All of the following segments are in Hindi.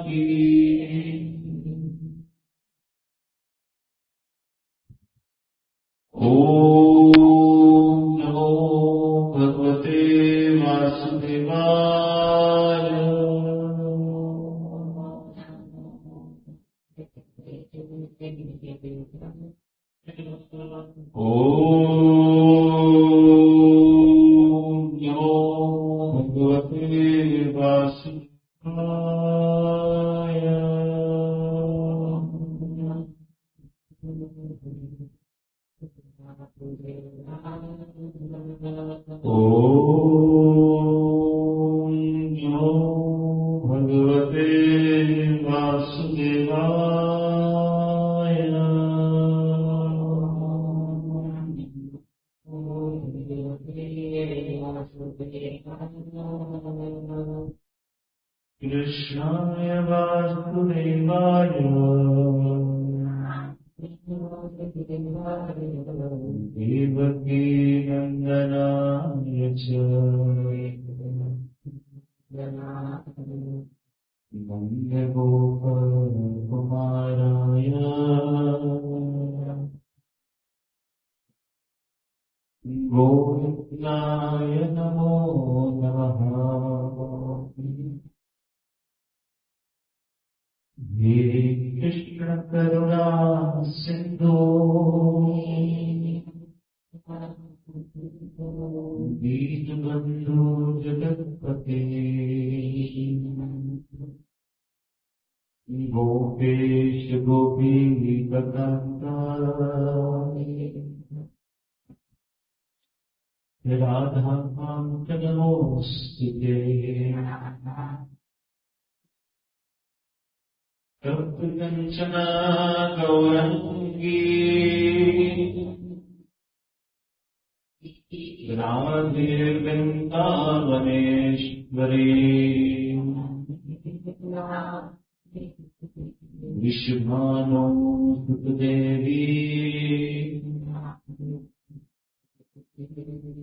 की। ओम नमो भगवते वासुदेवाय। ओम नमो भगवते वासुदेवाय। ओम नमो भगवते वासुदेवाय। कृष्णाय वासुदेवाय देवकी नंदनाय च नन्दगोपकुमाराय गोविन्दाय नमो नमः। हे कृष्ण करुणा सिंधु दीनबन्धु जगत्पते गोपेश गोपीकान्त राधाकान्त नमोऽस्तुते। तप्तकाञ्चन गौराङ्गी राधे वृन्दावनेश्वरी विश्वभानुसुतदेवी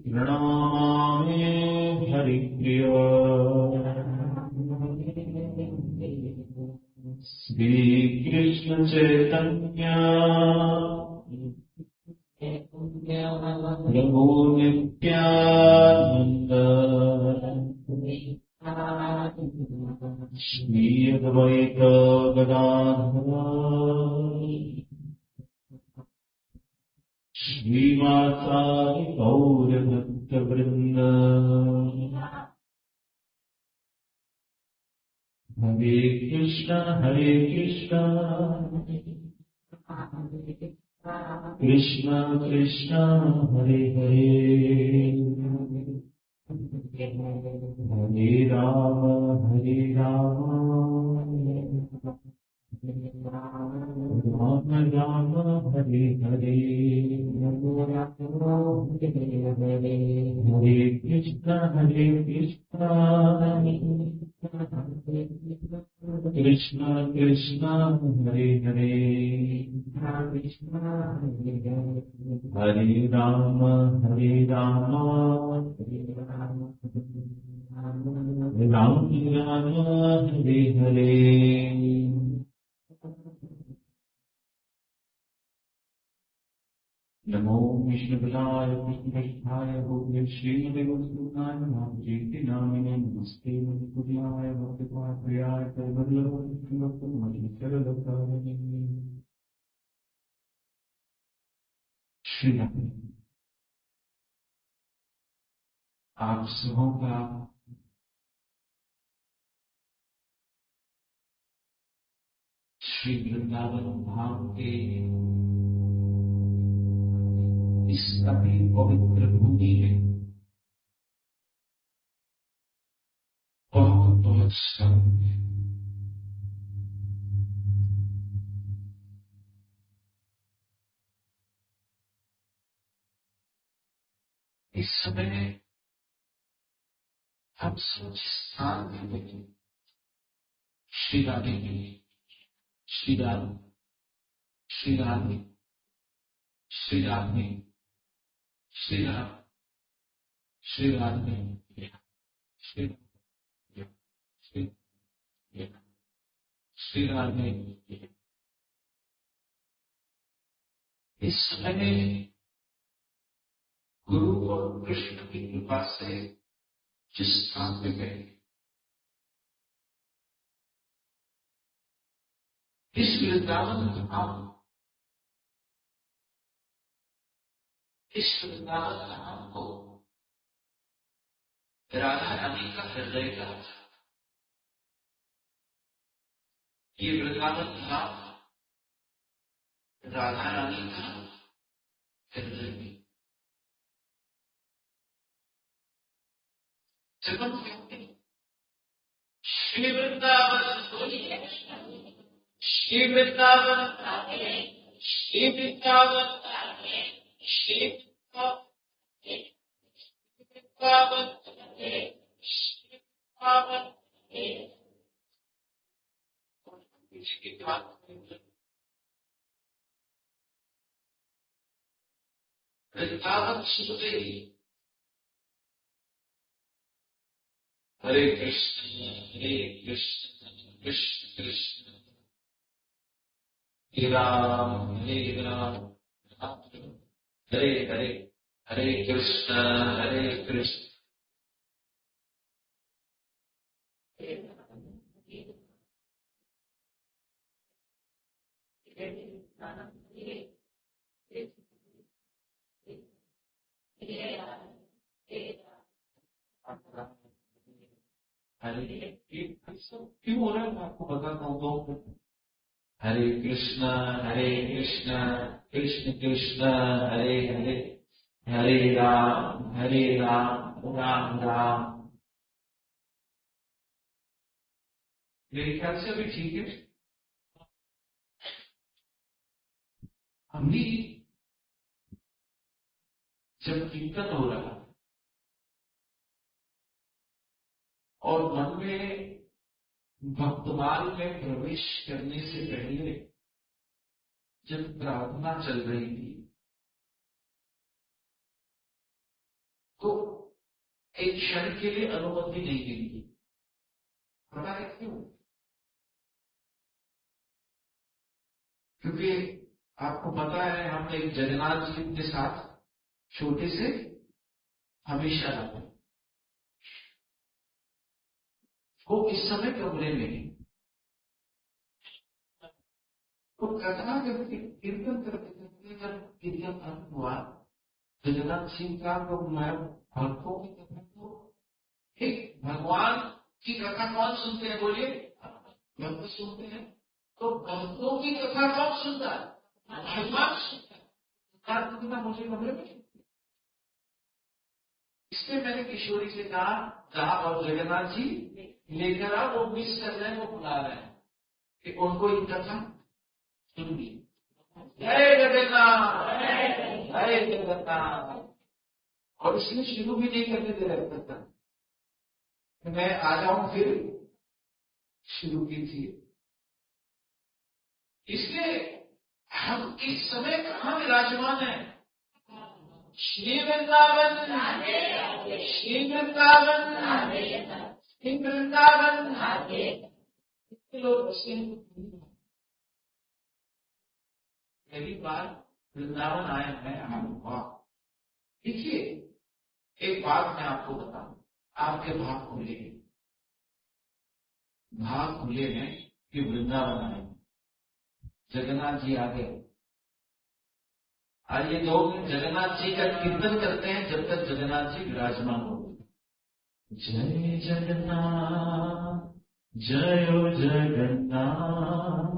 प्रणमामि हरिप्रिय। श्रीकृष्ण चैतन्य प्रभु नित्यानंद श्री अद्वैत गदाधर श्रीवासादि गौर भक्त वृंद। हरे कृष्ण कृष्ण कृष्ण हरे हरे हरे राम राम राम हरे हरे हरे कृष्ण कृष्ण कृष्ण हरे हरे हरे राम राम राम हरे हरे। नमो विष्णुपदाय कृष्णपृष्ठाय भूये श्रीमते नामजेति नामिने नमस्ते मुकुंदाय भक्तिपात्रयाय कैवल्यवल्लभमधुसूदनाय। श्री आप सबों का श्री वृंदावन धाम के इस अति पवित्र भूमि में बहुत बहुत स्वागत है। इस समय हम सब स्थान में श्री राधे श्री राधे श्री राधे श्री राधे श्री राधे श्री राधे श्री श्री राधे। इस समय गुरु और कृष्ण की कृपा से जिस स्थान पे गए, इस वृंदावन धाम, इस वृंदावन धाम को राधा रानी का हृदय कहा था। ये वृंदावन धाम राधा रानी का हृदय में। जब हम कहते हैं श्री वृंदावन, श्री वृंदावन, श्री वृंदावन, श्री वृंदावन, श्री वृंदावन, इसकी बात वृंदावन सुनते ही हरे कृष्ण कृष्ण कृष्ण हरे राम हरे हरे हरे कृष्ण क्यों हो रहा है, मैं आपको बताता हूँ। हरे कृष्ण कृष्ण कृष्ण हरे हरे हरे राम राम राम। मेरे ख्याल से अभी ठीक है। हम भी जब कीर्तन हो रहा है और मन में भक्तमाल में प्रवेश करने से पहले जब प्रार्थना चल रही थी तो एक क्षण के लिए अनुमति नहीं मिली। पता है क्यों? क्योंकि आपको पता है हम एक जगन्नाथ जी के साथ छोटे से हमेशा रहते हैं। वो इस समय कमरे में है। तो कथा जब कीर्तन करते करते जब कीर्तन अंत हुआ, जगन्नाथ सिंह का तो मैं भक्तों की कथा, तो एक भगवान की कथा कौन सुनते हैं? बोलिए, भक्त सुनते हैं। तो भक्तों की कथा कौन सुनता है? भगवान सुनता है। मुझे कमरे में, इसलिए मैंने किशोरी से कहा जहां और जगन्नाथ जी लेकर आओ, वो मिस कर रहे हैं, वो बुला रहे हैं कि उनको इन कथा सुननी। जय जगन्नाथ, जय जगन्नाथ। और इसलिए शुरू भी नहीं करने दे रहे कथा, मैं आ जाऊं फिर शुरू कीजिए। इसलिए हम इस समय कहाँ विराजमान है? श्री वृंदावन, श्री वृंदावन, श्री वृंदावन। लोग बसे पहली बार वृंदावन आए हैं। देखिए, एक बात मैं आपको बताऊं, आपके भाग खुले हैं कि वृंदावन आए, जगन्नाथ जी आ गए। आइए 2 मिनट जगन्नाथ जी का कीर्तन करते हैं जब तक जगन्नाथ जी विराजमान हो। जय जगन्नाथ, जय जगन्नाथ,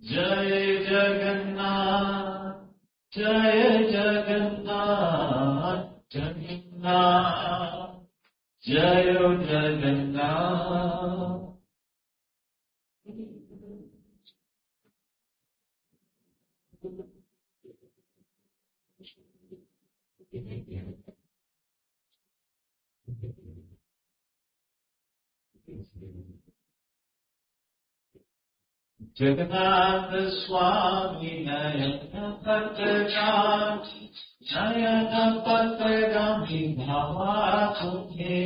जय जगन्नाथ, जय जगन्नाथ, जगन्नाथ, जय जगन्नाथ। जगन्नाथ स्वामी नयन पतगामी, नयन पतगामी भावा तुझे।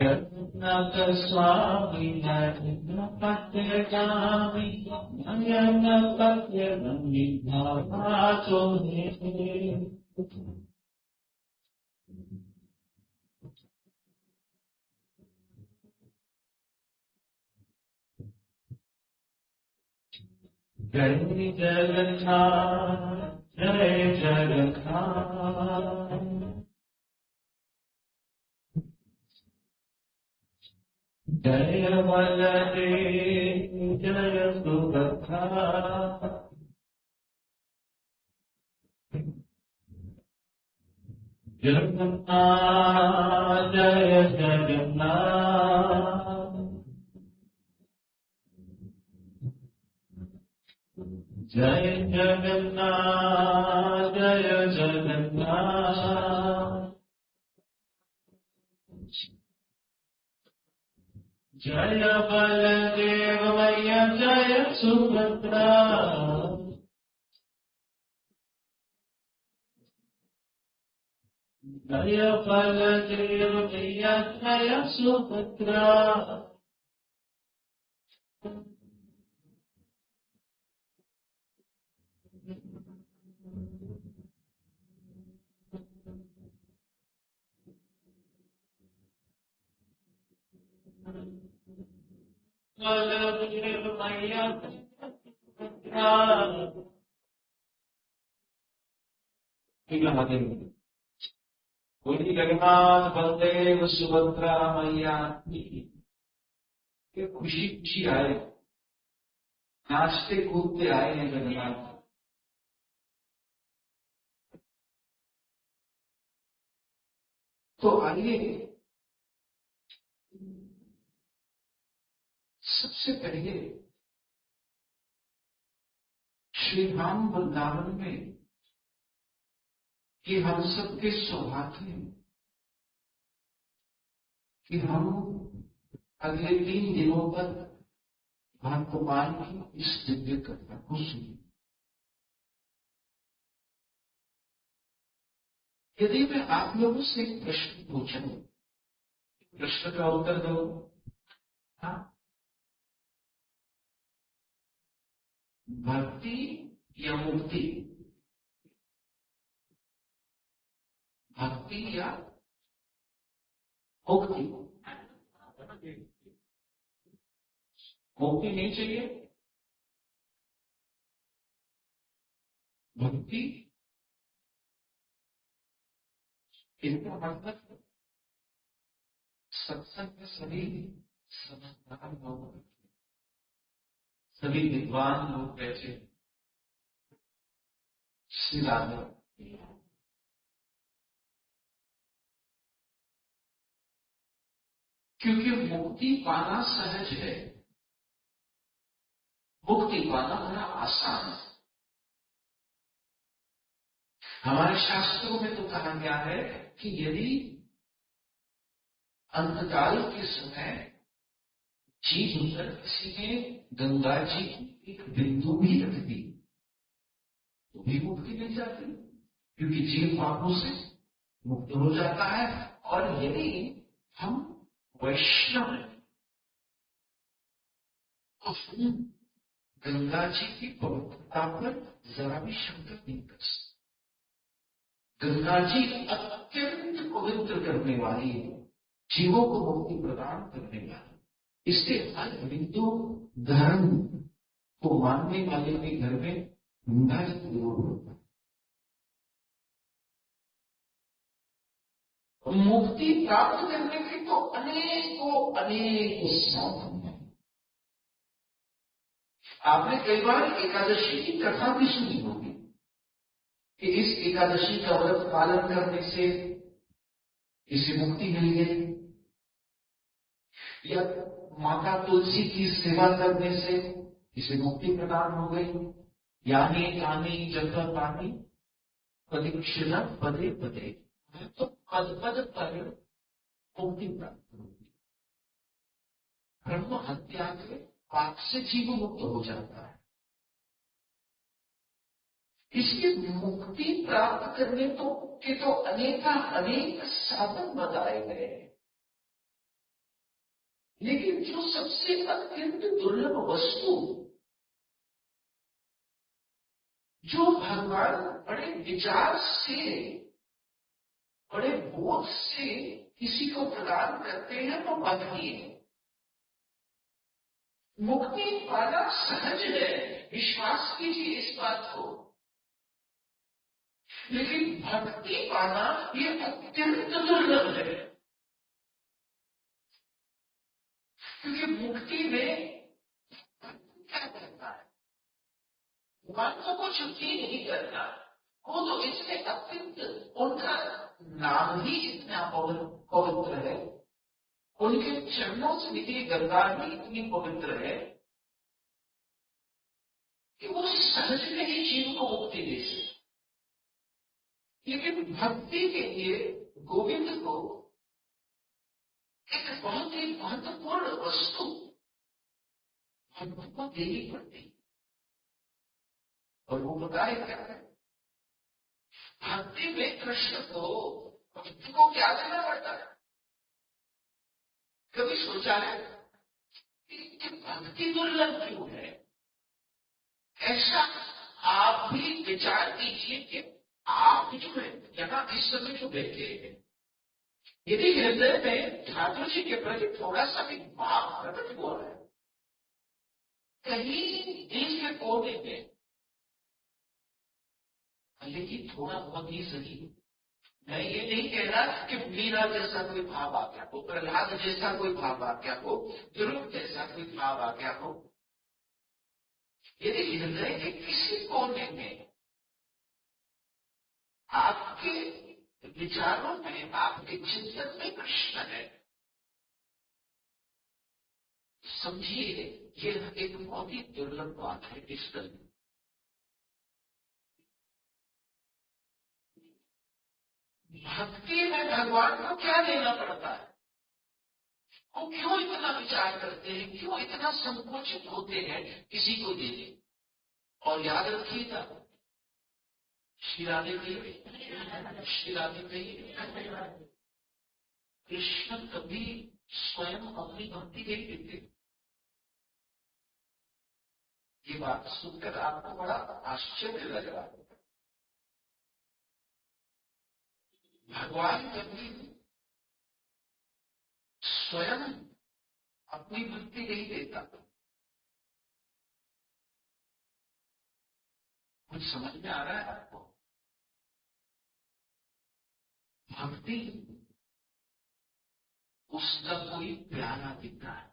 जगन्नाथ स्वामी नरेंद्र पत्यगामी नयन पत्य भाचो जय जगन्नाथ जय जगन्नाथ जय बलदेव जय सुभद्रा जगन्नाथ जय जगन्नाथ जय जगन्नाथ जय जगन्नाथ जय बलदेव मैया जय सुभद्रा जय बलदेव मैया जय सुभद्रा बलदेव मैया बोली जगन्नाथ बलदेव सुभद्रा मैया ये खुशी खुशी आए नाचते कूदते आए हैं जगन्नाथ। तो आइए सबसे पहले श्री राम वृंदावन में कि हम सबके सौभाग्य हैं कि हम अगले 3 दिनों तक भगवान की इस दिव्य कथा को सुने। यदि मैं आप लोगों से एक प्रश्न पूछूं, प्रश्न का उत्तर दो। हाँ, भक्ति या मुक्ति, भक्ति या मुक्ति? मुक्ति नहीं चाहिए, भक्ति इनका मतलब सत्संग में सभी समझदार लोग, सभी विद्वान लोग बैठे श्री राधा, क्योंकि मुक्ति पाना सहज है, मुक्ति पाना बड़ा आसान है। हमारे शास्त्रों में तो कहा गया है कि यदि अंतकाल के समय जीव होकर किसी ने गंगा जी की एक बिंदु भी रख दी तो भी मुक्ति मिल जाती, क्योंकि जीव पापों से मुक्त हो जाता है। और यदि हम वैष्णव हैं तो हम गंगा जी की पवित्रता पर जरा भी शंका नहीं कर सकते। गंगा जी अत्यंत पवित्र करने वाली है, जीवों को मुक्ति प्रदान करने वाली, इससे हर बिंदु धर्म को मानने वाले के घर में गंगा जी जरूर होता है। मुक्ति प्राप्त करने के तो अनेक साधन हैं। आपने कई बार एकादशी की कथा भी सुनी होगी कि इस एकादशी का व्रत पालन करने से इसे मुक्ति मिल गई, या माता तुलसी की सेवा करने से इसे मुक्ति प्रदान हो गई। यानी कानी जप पानी परीक्षण पदे पदे, तो पद पद पर मुक्ति प्राप्त होगी। ब्रह्म हत्या के पाप से जीव मुक्त हो जाता है। इसलिए मुक्ति प्राप्त करने के तो अनेक साधन बताए गए हैं। लेकिन जो सबसे अत्यंत दुर्लभ वस्तु, जो भगवान बड़े विचार से, बड़े बोध से किसी को प्रदान करते हैं, वो भक्ति है। मुक्ति पाना सहज है, विश्वास कीजिए इस बात को, लेकिन भक्ति पाना ये अत्यंत दुर्लभ है। क्योंकि मुक्ति में क्या करता है, मन को कुछ भी नहीं करता, वो तो इससे अत्यंत, उनका नाम ही इतना पवित्र है, उनके चरणों से निकली गंगा भी इतनी पवित्र है कि वो सहज में ही जीव को मुक्ति दे सकते। लेकिन भक्ति के लिए गोविंद को एक बहुत ही महत्वपूर्ण वस्तु भक्त को देनी पड़ती, और वो बताए क्या है, भक्ति में कृष्ण को, भक्त को क्या देना पड़ता है? कभी सोचा है कि भक्ति दुर्लभ क्यों है? ऐसा आप भी विचार कीजिए कि आप जो है यहाँ इस समय जो बैठे हैं, यदि हृदय में ठाकुर जी के प्रति थोड़ा सा भी भाव प्रकट हुआ है, कहीं दिल के कोने में, लेकिन थोड़ा बहुत ही सही, मैं ये नहीं कह रहा कि मीरा जैसा कोई भाव आ गया हो, प्रहलाद जैसा कोई भाव आ गया हो, ध्रुव जैसा कोई भाव आ गया हो। यदि हृदय के किसी कोने में आपके विचारों में, आपके चिंतन में कृष्ण है, समझिए यह एक बहुत ही दुर्लभ बात है इस तरह। भक्ति में भगवान को क्या देना पड़ता है? वो क्यों इतना विचार करते हैं, क्यों इतना संकोचित होते हैं किसी को देने? और याद रखिएगा, श्री राधे कहिए, कृष्ण कभी स्वयं अपनी भक्ति नहीं देते। ये बात सुनकर आपको बड़ा आश्चर्य लग रहा है। भगवान कभी स्वयं अपनी भक्ति नहीं देता। कुछ समझ में आ रहा है आपको? भक्ति उसका कोई प्यारा दिखता है,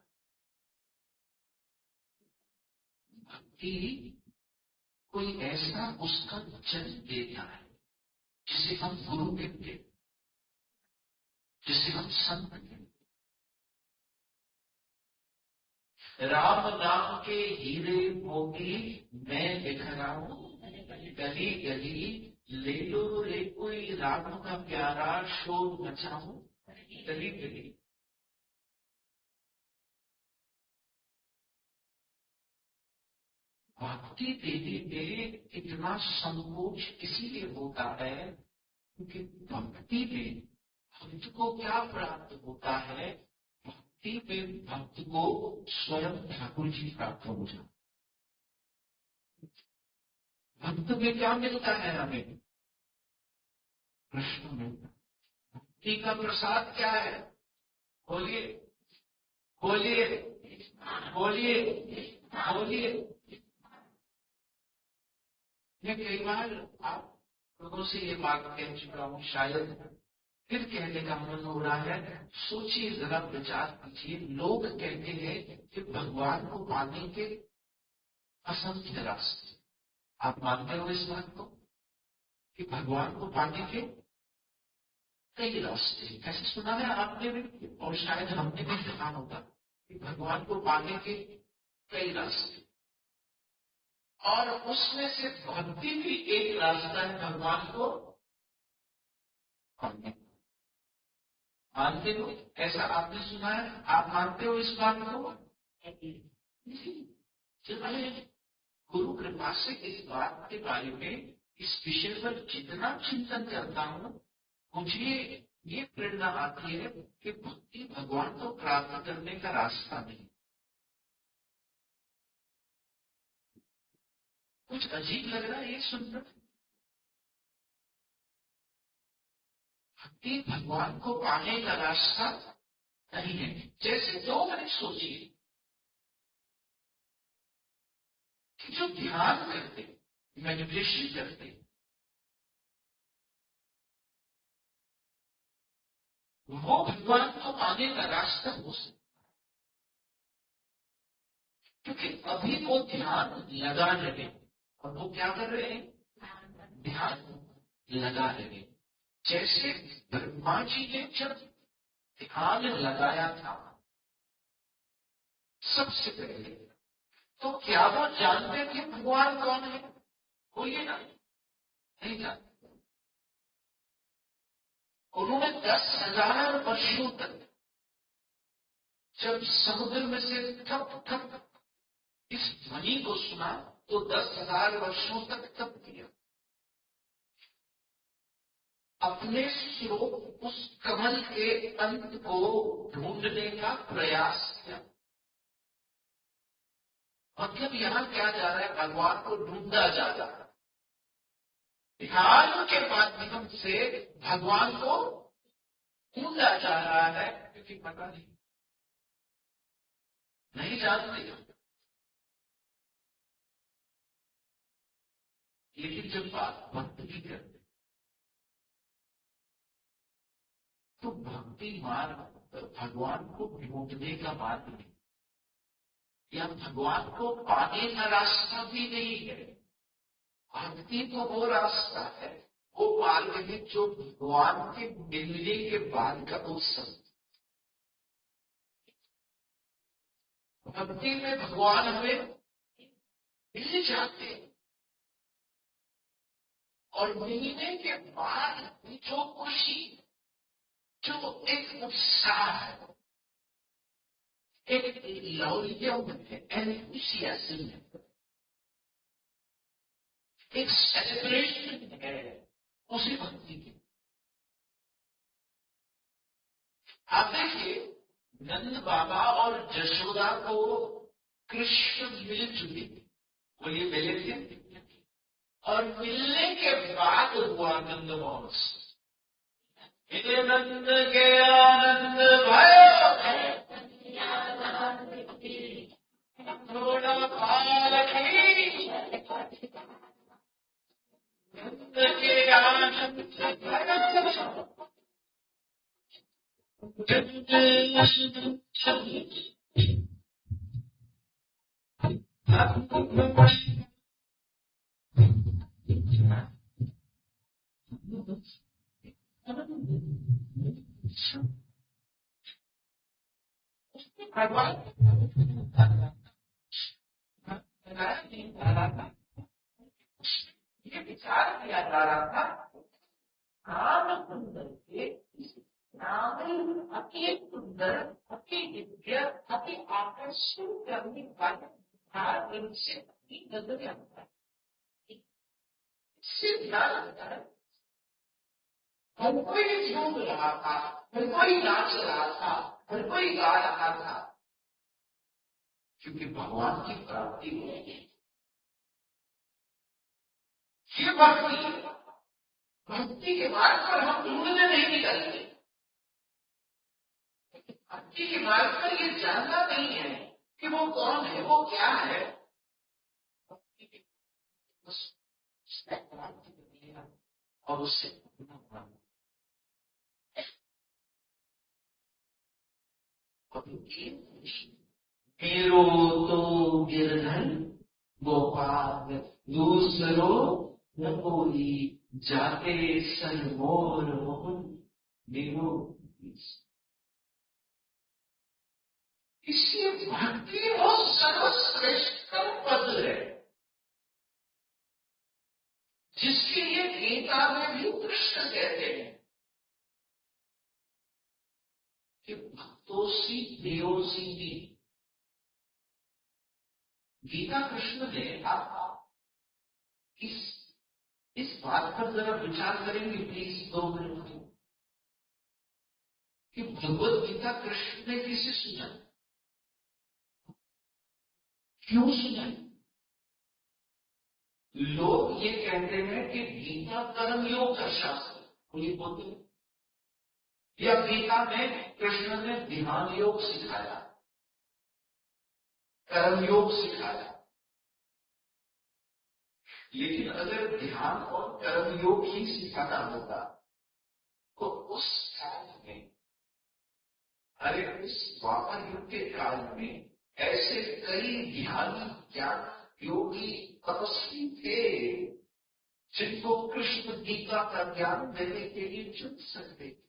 भक्ति कोई ऐसा उसका जन्म देता है जिसे हम गुरु कहते, जिसे हम संत कहते। राम नाम के हीरे मोती मैं बिखराऊं, गली गली ले लो रे कोई राम का प्यारा, शोर मचाऊं गली गली। भक्ति देने में इतना संकोच इसीलिए होता है क्योंकि भक्ति में भक्त को क्या प्राप्त होता है? भक्ति में भक्त को स्वयं ठाकुर जी प्राप्त हो जाता। भक्त में क्या मिलता है हमें? कृष्ण मिलता। भक्ति का प्रसाद क्या है? बोलिए बोलिए बोलिए बोलिए। मैं कई बार आप लोगों से ये बात कह चुका हूं, शायद फिर कहने का मन हो रहा है। सोचिए जरा, विचार कीजिए। लोग कहते हैं कि भगवान को पाने के असंख्य रास्ते। आप मानते हो इस बात को कि भगवान को पाने के कई रास्ते? ऐसे सुना है आपने भी, और शायद हमने भी सुना होगा कि भगवान को पाने के कई रास्ते, और उसमें से भक्ति भी एक रास्ता है भगवान को पाने। मानते हो? ऐसा आपने सुना है? आप मानते हो इस बात को? चलिए, गुरु कृपा से इस बात के बारे में, इस विषय पर जितना चिंतन करता हूं, मुझे ये प्रेरणा आती है कि भक्ति भगवान को प्राप्त करने का रास्ता नहीं। कुछ अजीब लग रहा है ये सुनकर। भक्ति भगवान को पाने का रास्ता नहीं है। जैसे 2 मिनट सोचिए कि जो ध्यान करते, मेडिटेशन करते, वो भगवान को पाने का रास्ता हो सकता, क्योंकि अभी वो ध्यान लगा रहे और वो क्या कर रहे हैं? ध्यान लगा रहे। जैसे ब्रह्मा जी ने जब ध्यान लगाया था सबसे पहले, तो क्या वो जानते थे भगवान कौन है? वो ये नहीं जानते। उन्होंने 10,000 वर्षों तक जब समुद्र में से ठप ठप इस ध्वनि को सुना तो 10,000 वर्षों तक तप किया, अपने स्रोत उस कमल के अंत को ढूंढने का प्रयास किया। मतलब यहां क्या जा रहा है? भगवान को ढूंढा जा रहा है। ध्यान के माध्यम से भगवान को ढूंढा जा रहा है, क्योंकि पता नहीं जानते। लेकिन जब बात भक्ति की करते तो भक्ति मार्ग भगवान को ढूंढने का मार्ग नहीं, या भगवान को पाने का रास्ता भी नहीं है। भक्ति तो वो रास्ता है, वो मार्ग है जो भगवान के मिलने के बाद का उत्सव। भक्ति में भगवान हमें मिल जाते हैं और मिलने के बाद जो खुशी, जो एक उत्साह है, एक लौल्यम है, एंथुसियाज्म है, एक सेलिब्रेशन है उसी भक्ति की। आप देखिए, नंद बाबा और जशोदा को कृष्ण मिल चुके थे, वो ये मिले थे, और मिलने के बाद हुआ नंद महोत्सव। हे नंद के आनंद भयो, थोड़ा पालकी, नंद के आनंद भयो। भगवान ये विचार किया जा रहा था, राम सुंदर के नाम अति सुंदर, अति दिव्य, अति आकर्षण करने वाले भाव इनसे अपनी नजर आता है। इससे ध्यान आता है, हर कोई झूम रहा था, हर कोई नाच रहा था, हर कोई गा रहा था, क्योंकि भगवान की प्राप्ति होगी। ये भक्ति के मार्ग पर हम ढूंढने नहीं निकलते। भक्ति के मार्ग पर ये जानना नहीं है कि वो कौन है, वो क्या है। भक्ति के और उससे मेरो तो गिरधर गोपाल, दूसरो न कोई, जाते सन मोर मोहन मेरो। इसलिए भक्ति वो सर्वश्रेष्ठ पद है, जिसके लिए गीता में भी कृष्ण कहते हैं कि भक्तोसी प्रियोसी भी। गीता कृष्ण ने आप इस बात पर जरा विचार करेंगे प्लीज 2 मिनट। कि भगवत गीता कृष्ण ने किसे सुनाई, क्यों सुनाई? लोग ये कहते हैं कि गीता कर्म योग का शास्त्र, तो ये बोलते हैं, या गीता में कृष्ण ने ध्यान योग सिखाया, कर्म योग सिखाया। लेकिन अगर ध्यान और कर्म योग ही सिखाना होगा तो उस काल में, अरे उस द्वापर युग के काल में ऐसे कई ध्यानी ज्ञान योगी तपस्वी थे जिनको कृष्ण गीता का ज्ञान देने के लिए चुन सकते थे।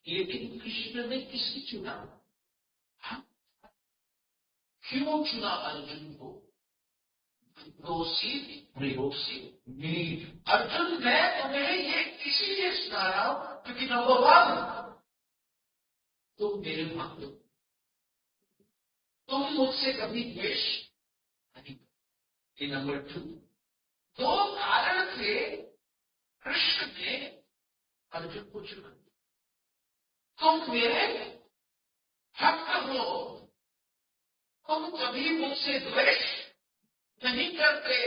लेकिन कृष्ण ने किसे चुना? क्यों चुना अर्जुन को? दोषी प्रयोगशी मीठ। अर्जुन, मैं तुम्हें ये इसीलिए सुना रहा हूं क्योंकि नंबर 1 तुम मेरे भक्त हो, तुम मुझसे कभी द्वेष नहीं करते। नंबर 2, 2 कारण थे कृष्ण ने अर्जुन को चुना। तुम मेरे भक्त हो, तुम कभी मुझसे द्वेष नहीं करते।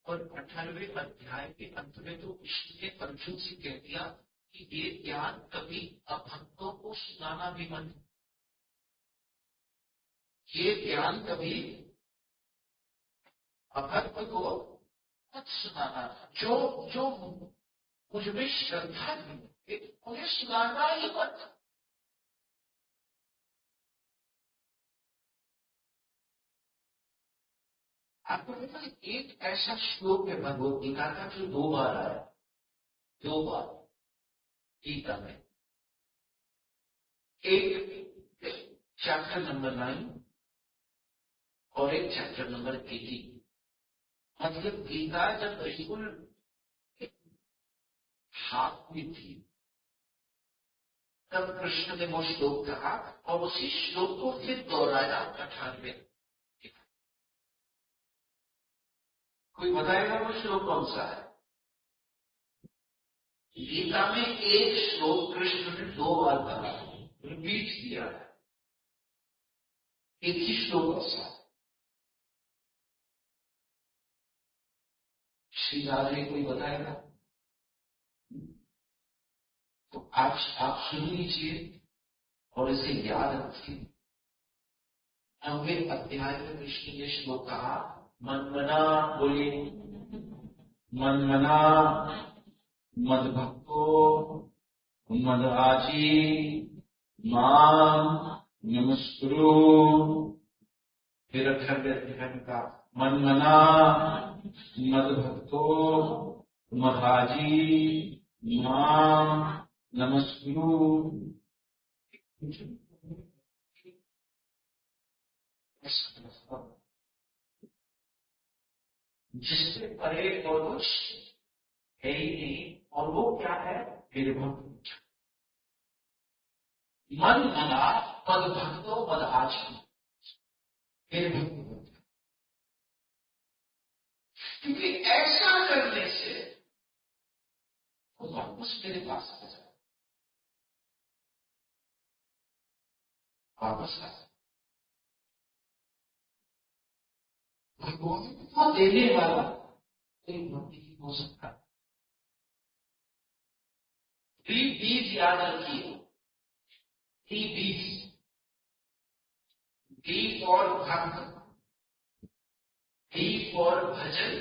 और 18वें अध्याय के अंत में तो कृष्ण ने अर्जुन से कह दिया कि ये ज्ञान कभी अभक्तों को सुनाना भी मत, ये ज्ञान कभी अभक्त को मत सुनाना। जो जो मुझमें श्रद्धा नहीं, उन्हें सुनाना ही मत। आपको पता है, एक ऐसा श्लोक है भगवत गीता का जो 2 बार आया, 2 बार गीता में। एक चैप्टर नंबर 9 और एक चैप्टर नंबर 18। मतलब गीता जब बिल्कुल हाथ में थी तब कृष्ण ने वो श्लोक कहा और उसी श्लोक को फिर दोहराया 18वें। कोई बताएगा वो श्लोक कौन सा है? गीता में एक श्लोक कृष्ण ने 2 बार कहा, रिपीट किया है। एक ही श्लोक ऐसा है। श्री राधे कोई बताएगा? तो आप सुन लीजिए और इसे याद रखिए। 9वें अध्याय में कृष्ण ने श्लोक कहा, मनमना, बोलिए, मनमना मदभक्तो मदवाची माम नमस्कुरु। फिर 18वें अध्याय में कहा, मनमना मदभक्तो मदवाची माम नमस्कुरु। जिससे परे और कुछ है ही नहीं, और वो क्या है? मेरे भक्त। मन मना मद भक्तो मद आचरण, मेरे भक्त। क्योंकि ऐसा करने से वो वापस मेरे पास आ जाए, वापस आ जाए। भगवान को देने वाला एक भक्ति ही हो सकता है। 3 B's याद रखिए, 3 B's। B फॉर भक्त, B फॉर भजन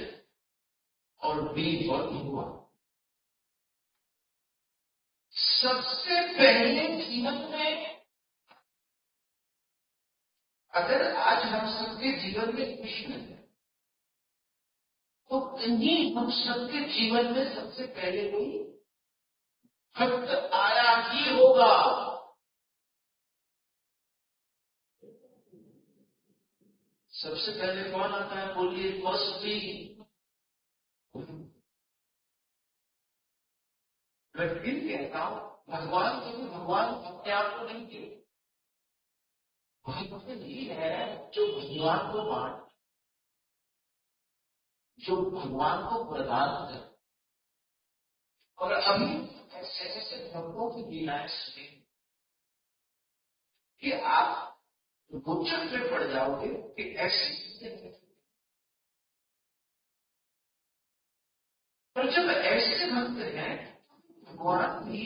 और B फॉर भगवान। सबसे पहले जीवन में, अगर आज हम सबके जीवन में कृष्ण है तो कहीं हम सबके जीवन में सबसे पहले कोई भक्त आया ही होगा। सबसे पहले कौन आता है? बोलिए, फर्स्ट। मैं फिर कहता हूं, भगवान को भी भगवान अपने आप को नहीं दे, भक्त नहीं है जो भगवान को बांट, जो भगवान को प्रदान कर। और अभी ऐसे ऐसे भक्तों की लीलाएं सुने कि आप गुच्छन में पड़ जाओगे कि ऐसी चीजें। पर जब ऐसे भक्त हैं, भगवान भी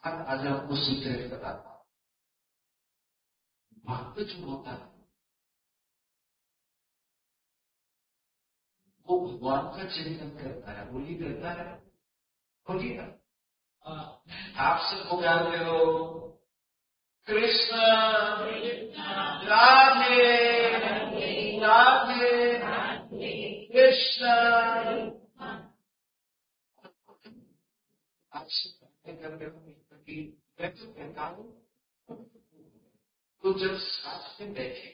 आज आपको सीक्रेट बताता हूं। भक्त जो होता है वो भगवान का चिंतन करता है। बोलिए करता है, बोलिए आप सबको जानते हो कृष्ण राधे राधे कृष्ण। आपसे करते मैं तो कहता हूं, तो जब साथ में बैठे,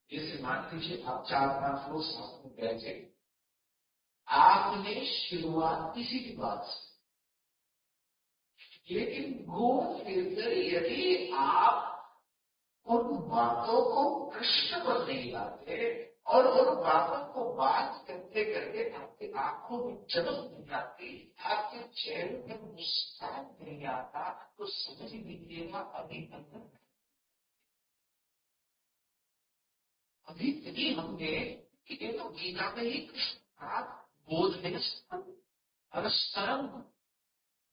जैसे मान लीजिए आप 4-5 लोग साथ में बैठे, आपने शुरुआत किसी की बात से, लेकिन घूम फिरकर यदि आप उन बातों को कृष्ण पर नहीं लाते और उन बातों को बात करते करते आपकी आंखों में चमक नहीं आती, आपके चेहरे में मुस्कान नहीं आता, तो समझ लीजिएगा अभी अंदर अभी तभी हमने कि ये तो गीता में ही कृष्ण बोध में परस्परम।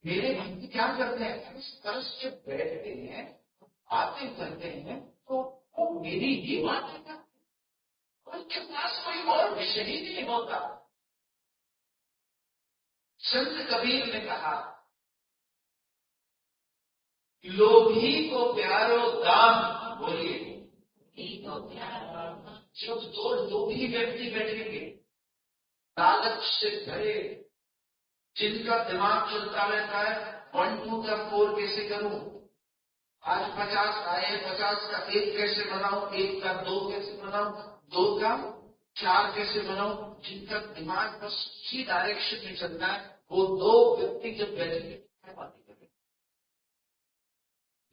मेरे भक्त क्या करते हैं, परस जब बैठते हैं बातें करते हैं तो वो मेरी ही बातें करते हैं, उनके पास कोई और विषय ही नहीं होता। संत कबीर ने कहा, लोभी को प्यारो दाम। बोलिए, जब 2 लोभी व्यक्ति बैठेंगे, लालच से भरे, जिनका दिमाग चलता रहता है 1 2 का 4 कैसे करूं, आज 50 आए, 50 का 1 कैसे बनाऊं, 1 का 2 कैसे बनाऊं, 2 का 4 कैसे बनाऊं, जिनका दिमाग बस उसी डायरेक्शन में चलता है, वो 2 व्यक्ति जब बैठेंगे क्या बातें करें।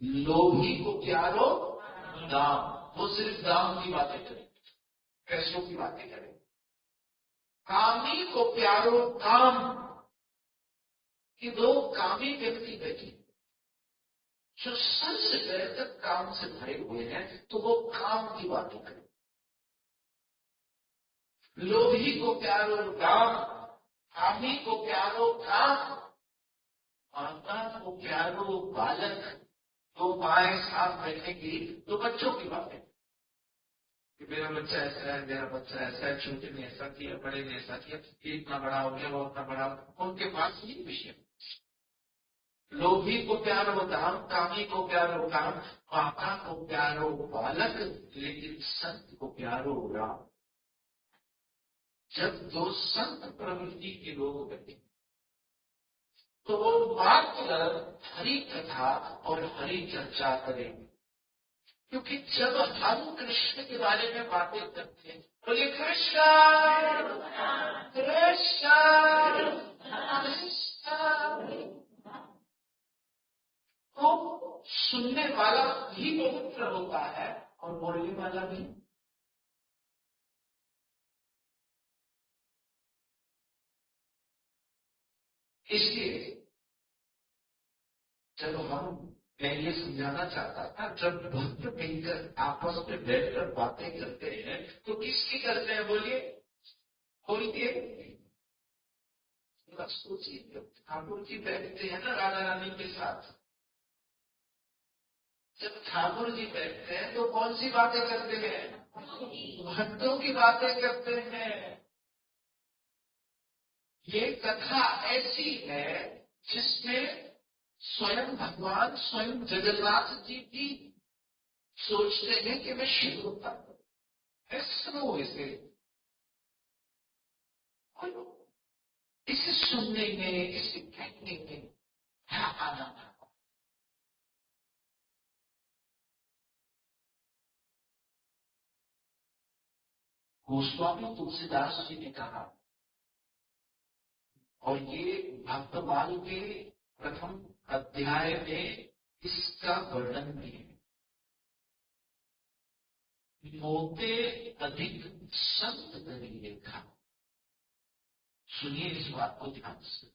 लोभी को प्यारो दाम, वो सिर्फ दाम की बातें करें, पैसों की बातें करें। कामी को प्यारो काम, कि 2 कामी व्यक्ति बैठे जो सर से पैर तक काम से भरे हुए हैं, तो वो काम की बातें करें। लोभी को प्यारो काम, कामी को प्यारो काम, माता को प्यारो बालक। 2 माएं साथ बैठेंगी तो बच्चों की बातें कि मेरा बच्चा ऐसा है, मेरा बच्चा ऐसा है, छोटे ने ऐसा किया, बड़े ने ऐसा किया, ये इतना बड़ा हो गया, वो उतना बड़ा हो गया, उनके पास ये विषय। लोभी को प्यारो दाम, कामी को प्यारो काम, माता को प्यारो बालक, लेकिन संत को प्यारो राम। जब 2 संत प्रवृत्ति के लोग बैठे तो वो मात्र हरि कथा और हरि चर्चा करेंगे, क्योंकि जब हम कृष्ण के बारे में बातें करते हैं, बोले कृष्ण कृष्ण कृष्ण, तो सुनने वाला भी पवित्र होता है और बोलने वाला भी। इसलिए जब मैं ये समझाना चाहता था, जब भक्त मिलकर आपस में बैठकर बातें करते हैं तो किसकी करते हैं, बोलिए बोलिए। सोचिए, ठाकुर जी बैठते हैं ना राधा रानी के साथ, जब ठाकुर जी बैठते हैं तो कौन सी बातें करते हैं, भक्तों की बातें करते हैं। ये कथा ऐसी है जिसमें स्वयं भगवान, स्वयं जगन्नाथ जी भी सोचते हैं कि मैं शिव अवतार करूं। सुनो इसे सुनने में, इसे कहने में क्या आनंद है। गोस्वामी तुलसीदास जी ने कहा, और ये भक्तमाल के प्रथम अध्याय में इसका वर्णन भी है, मोते अधिक संत करी देखा। सुनिए इस बात को ध्यान से।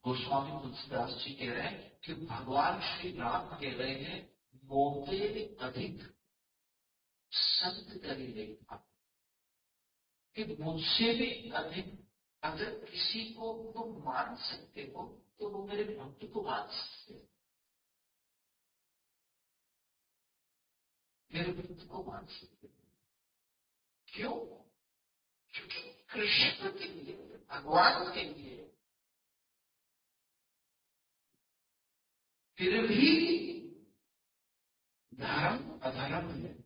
गोस्वामी तुलसीदास जी कह रहे हैं कि भगवान श्री राम कह रहे हैं मोते अधिक संत करी लेखा, कि मुझसे भी अधिक अगर किसी को तुम मान सकते हो तो वो मेरे भक्त को मान सकते हो, मेरे भक्त को मान सकते हो। क्यों? क्योंकि कृष्ण के लिए, भगवान के लिए फिर भी धर्म अधर्म है।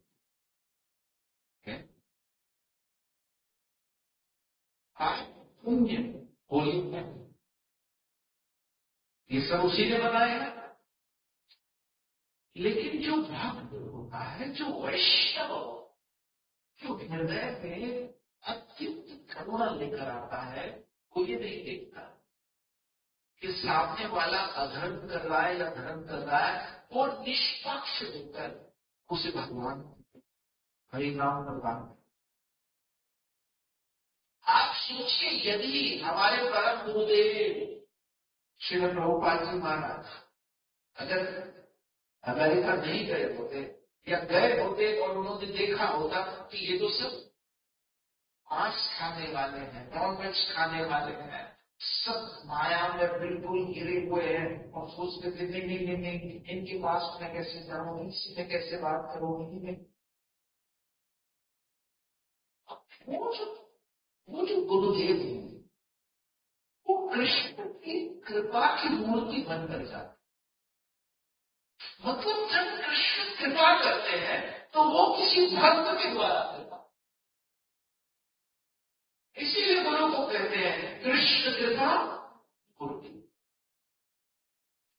पुण्य होली है, ये सब उसी ने बनाया है। लेकिन जो भक्त होता है, जो वैष्णव, जो हृदय में अत्यंत करुणा लेकर आता है, वो ये नहीं देखता कि सामने वाला अधर्म कर रहा है या धर्म कर रहा है, और निष्पक्ष होकर उसे भगवान हरि नाम भगवान। आप सोचिए, यदि हमारे परम गुरुदेव श्रील प्रभुपाद जी महाराज अगर अमेरिका नहीं गए होते या गए होते और उन्होंने देखा होता कि ये तो सब मांस खाने वाले हैं, नॉनवेज खाने वाले हैं, सब माया में बिल्कुल गिरे हुए हैं, और सोचते थे नहीं, इनके पास मैं कैसे जाऊं, इनसे मैं कैसे बात करूंगी। वो जो गुरुदेव है वो कृष्ण की कृपा की मूर्ति बनकर जाते। मतलब जब कृष्ण कृपा करते हैं तो वो किसी भक्त के द्वारा कृपा, इसीलिए गुरु को कहते हैं कृष्ण कृपा मूर्ति।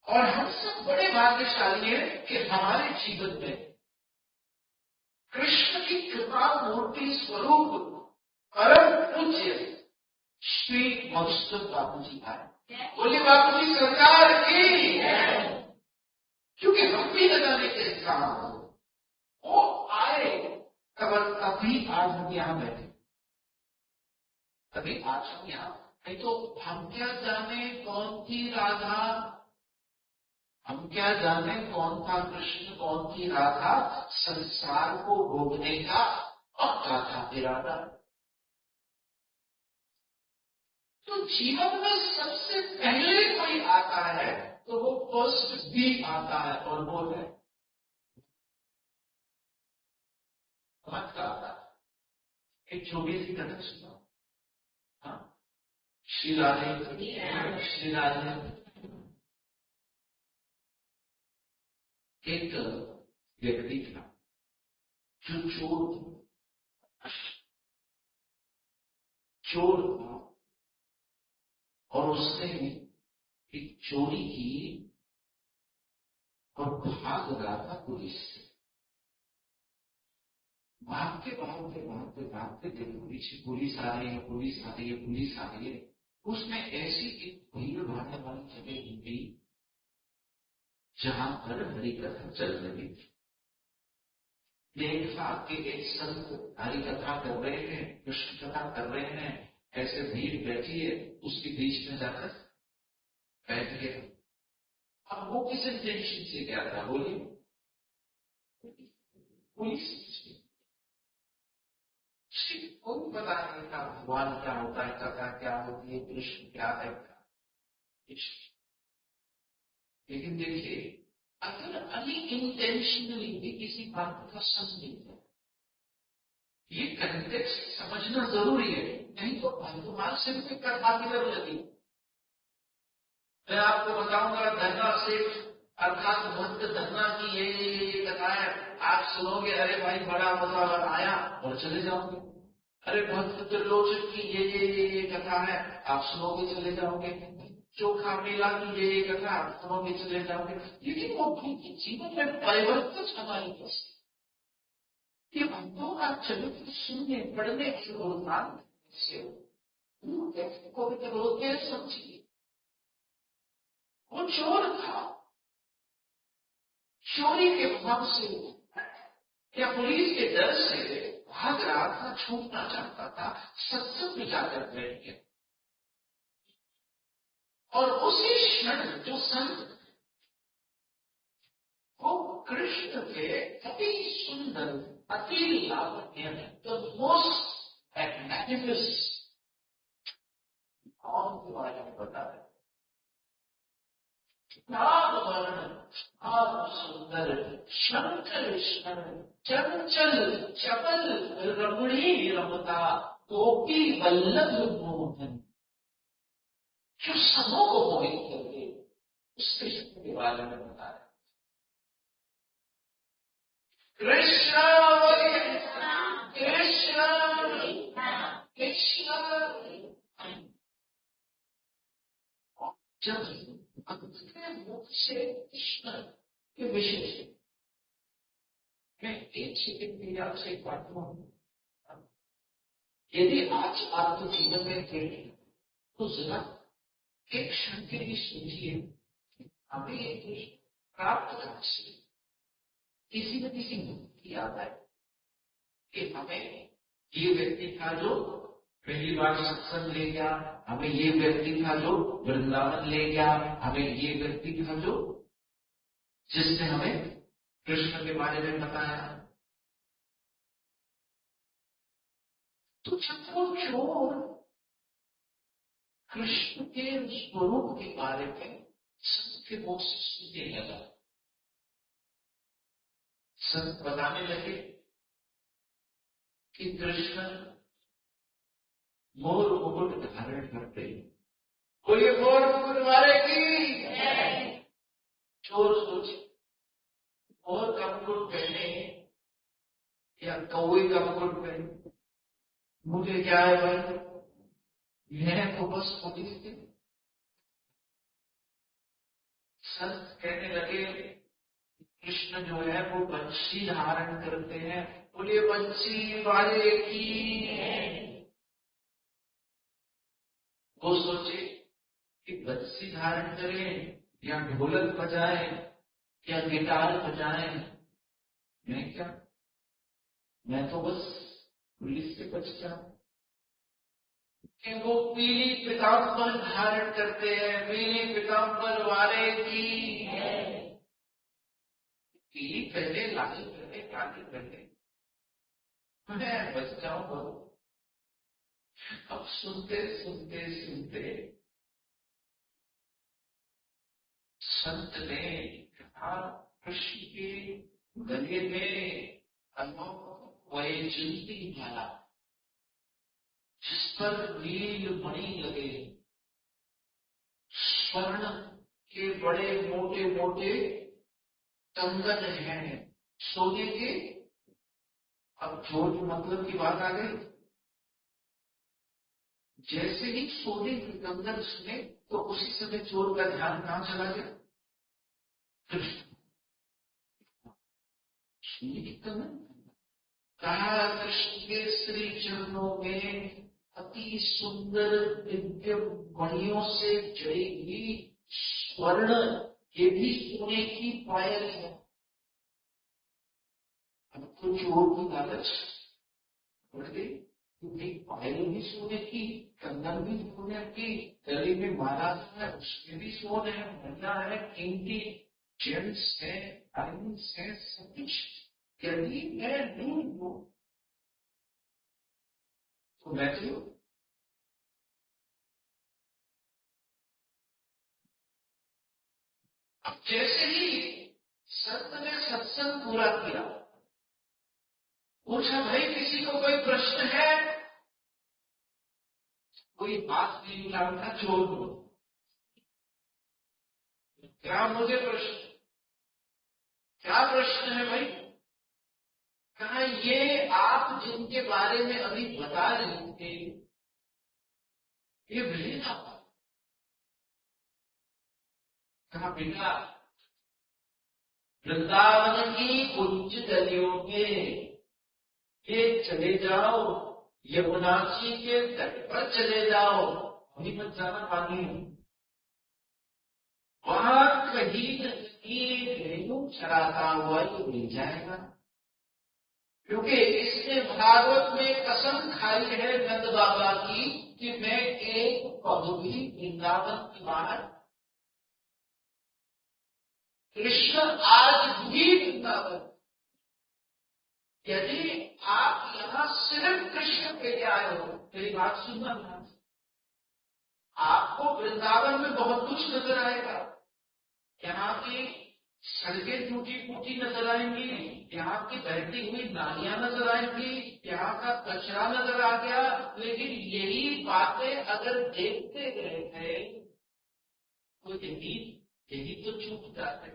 और हम सब बड़े भाग्यशाली हैं कि हमारे जीवन में कृष्ण की कृपा मूर्ति स्वरूप परम पूज्य श्री मधुसूदन बाबू जी आए। बोले बाबू जी सरकार की, क्योंकि हम भी न जाने के इंसान हो, वो आए तभी आज हम यहाँ बैठे, तभी आज हम यहाँ। नहीं तो हम क्या जाने कौन थी राधा, हम क्या जाने कौन था कृष्ण, कौन थी राधा। संसार को भोगने का पक्का था इरादा। तो जीवन में सबसे पहले कोई आता है तो वो फर्स्ट भी आता है, और वो है मत का आता है। एक छोटी सी कथा सुना। हाँ, श्री राधे एक व्यक्ति था जो चोर था, और उसने एक चोरी की और भाग रहा था पुलिस से। भागते देखो पीछे पुलिस आ रही है, पुलिस आ रही है, पुलिस आ रही है। उसमें ऐसी एक भीड़ भाड़ने वाली जगह मिली जहां पर हरि कथा चल रही थी। देखा कि एक संत हरि कथा कर रहे हैं, कृष्ण कथा कर रहे हैं, ऐसे भीड़ बैठी है, उसके बीच में जाकर बैठ गया। अब वो किस इंटेंशन से क्या था, बोलिए? पुलिस कोई पता नहीं था भगवान क्या होता है, कथा क्या होती है, कृष्ण क्या है। लेकिन देखिए, अगर अनइंटेंशनली भी किसी बात का संग मिलता है, ये कंटेक्स्ट समझना जरूरी है। नहीं तो भगवान से भी कथा किधर लगी। मैं आपको बताऊंगा, धन्ना सेठ अर्थात भक्त धन्ना की ये कथा है। आप सुनोगे, अरे भाई बड़ा मजा आया, और चले जाओगे। अरे भक्त त्रिलोचन की ये कथा है, आप सुनोगे चले जाओगे। चोखा मेला की ये कथा आप सुनोगे चले जाओगे। लेकिन वो भक्त जीवन में परिवर्तन हमारी कैसे, ये भक्तों का चरित्र सुनने पढ़ने की अनुमान से को भी बोलते हैं। समझिए, वो चोर था, चोरी के भाव से या पुलिस के डर से भाग रहा था, छूटना चाहता था, सत्संग में जाकर बैठ गया। और उसी क्षण जो संत वो कृष्ण के अति सुंदर, अति लावण्य, द मोस्ट मैग्निफिसेंट फॉर्म के बारे में बता रहे। आप सुंदर शंकर चंचल चपल रमणी रमता गोपी वल्लभ मोहन, जो सबों को मोहित करके उस कृष्ण के बारे में बता रहे। कृष्ण कृष्ण कृष्ण। जब अपने मुख से कृष्ण के विषय से मैं एक सेकंड के लिए आपसे एक बात कहूँ, यदि आज आपके जीवन में कृष्ण, तो जरा एक क्षण के लिए सोचिए, हमें ये कृष्ण प्राप्त करने से किसी न किसी मुक्त की याद आए कि हमें ये व्यक्ति था जो पहली बार सत्संग ले गया, हमें ये व्यक्ति था जो वृंदावन ले गया, हमें ये व्यक्ति था जो जिसने हमें कृष्ण के बारे में बताया। तो जब वो चोर कृष्ण के स्वरूप के बारे में संत के मुख से सुनने लगा, संत बताने लगे कि कृष्ण मोर मुकुट धारण करते, कोई मोर मुकुट मारेगी। चोर सोचे, मोर का मुकुट पहने या कौवे का मुकुट पहने, मुझे क्या है भाई, मैं तो बस पुलिस थी। संत कहने लगे कृष्ण जो है वो बंशी धारण करते हैं, बोले बंशी वाले की। वो सोचे कि बंसी धारण करें या ढोलक बजाएं या गिटार बजाएं, मैं क्या, मैं तो बस पुलिस से बच जाऊं। कि वो पीली पीताम्बर धारण करते हैं, पीली पीताम्बर वाले की। पीली पहले, लाली पहले, काली पहले, मैं बच जाऊंगा। अब सुनते सुनते सुनते संत ने कहा, कृष्ण के गले में वैजयंती माला, जिस पर नील मणि लगे, स्वर्ण के बड़े मोटे मोटे कंगन हैं सोने के। अब चोर मतलब की बात आ गई, जैसे ही सोने के कंगन सुने तो उसी समय चोर का ध्यान कहां चला गया, कृष्ण। सोने के कंगन, कहा कृष्ण के श्री चरणों में अति सुंदर दिव्य मणियों से जड़ी हुई स्वर्ण, ये भी सोने की पायल है। अब तो चोर की लालच बढ़ गई, क्योंकि पायल भी सोने की, कंगन भी सोने की, गले में माला है उसमें भी सोने है, महिला है, कीमती जेंट्स है, डायमंड्स है, सब कुछ। यदि मैं नहीं हूं तो मैं तो अब जैसे ही संत ने सत्संग पूरा किया, पूछा भाई किसी को कोई प्रश्न है, कोई बात नहीं उठाता, चोर हो क्या, मुझे प्रश्न, क्या प्रश्न है भाई। कहा ये आप जिनके बारे में अभी बता रहे थे, ये मिलेगा। कहा बेटा, वृंदावन की कुंज गलियों में ये चले जाओ, यमुना जी के तट पर चले जाओ, वहीं मत जाना पानी, वहां कहीं न कहीं रेणु चढ़ाता हुआ ये मिल जाएगा। क्योंकि इसने भागवत में कसम खाई है नंद बाबा की कि मैं एक पग भी वृंदावन की बाहर, कृष्ण आज भी वृंदावन। यदि आप यहां सिर्फ कृष्ण के लिए आए हो, मेरी बात सुनना, आपको वृंदावन में बहुत कुछ नजर आएगा। यहाँ की सड़कें टूटी फूटी नजर आएंगी, यहाँ की बहती हुई नालियां नजर आएंगी, यहाँ का कचरा नजर आ गया। लेकिन यही बातें अगर देखते गए थे तो यही तो चूक जाते।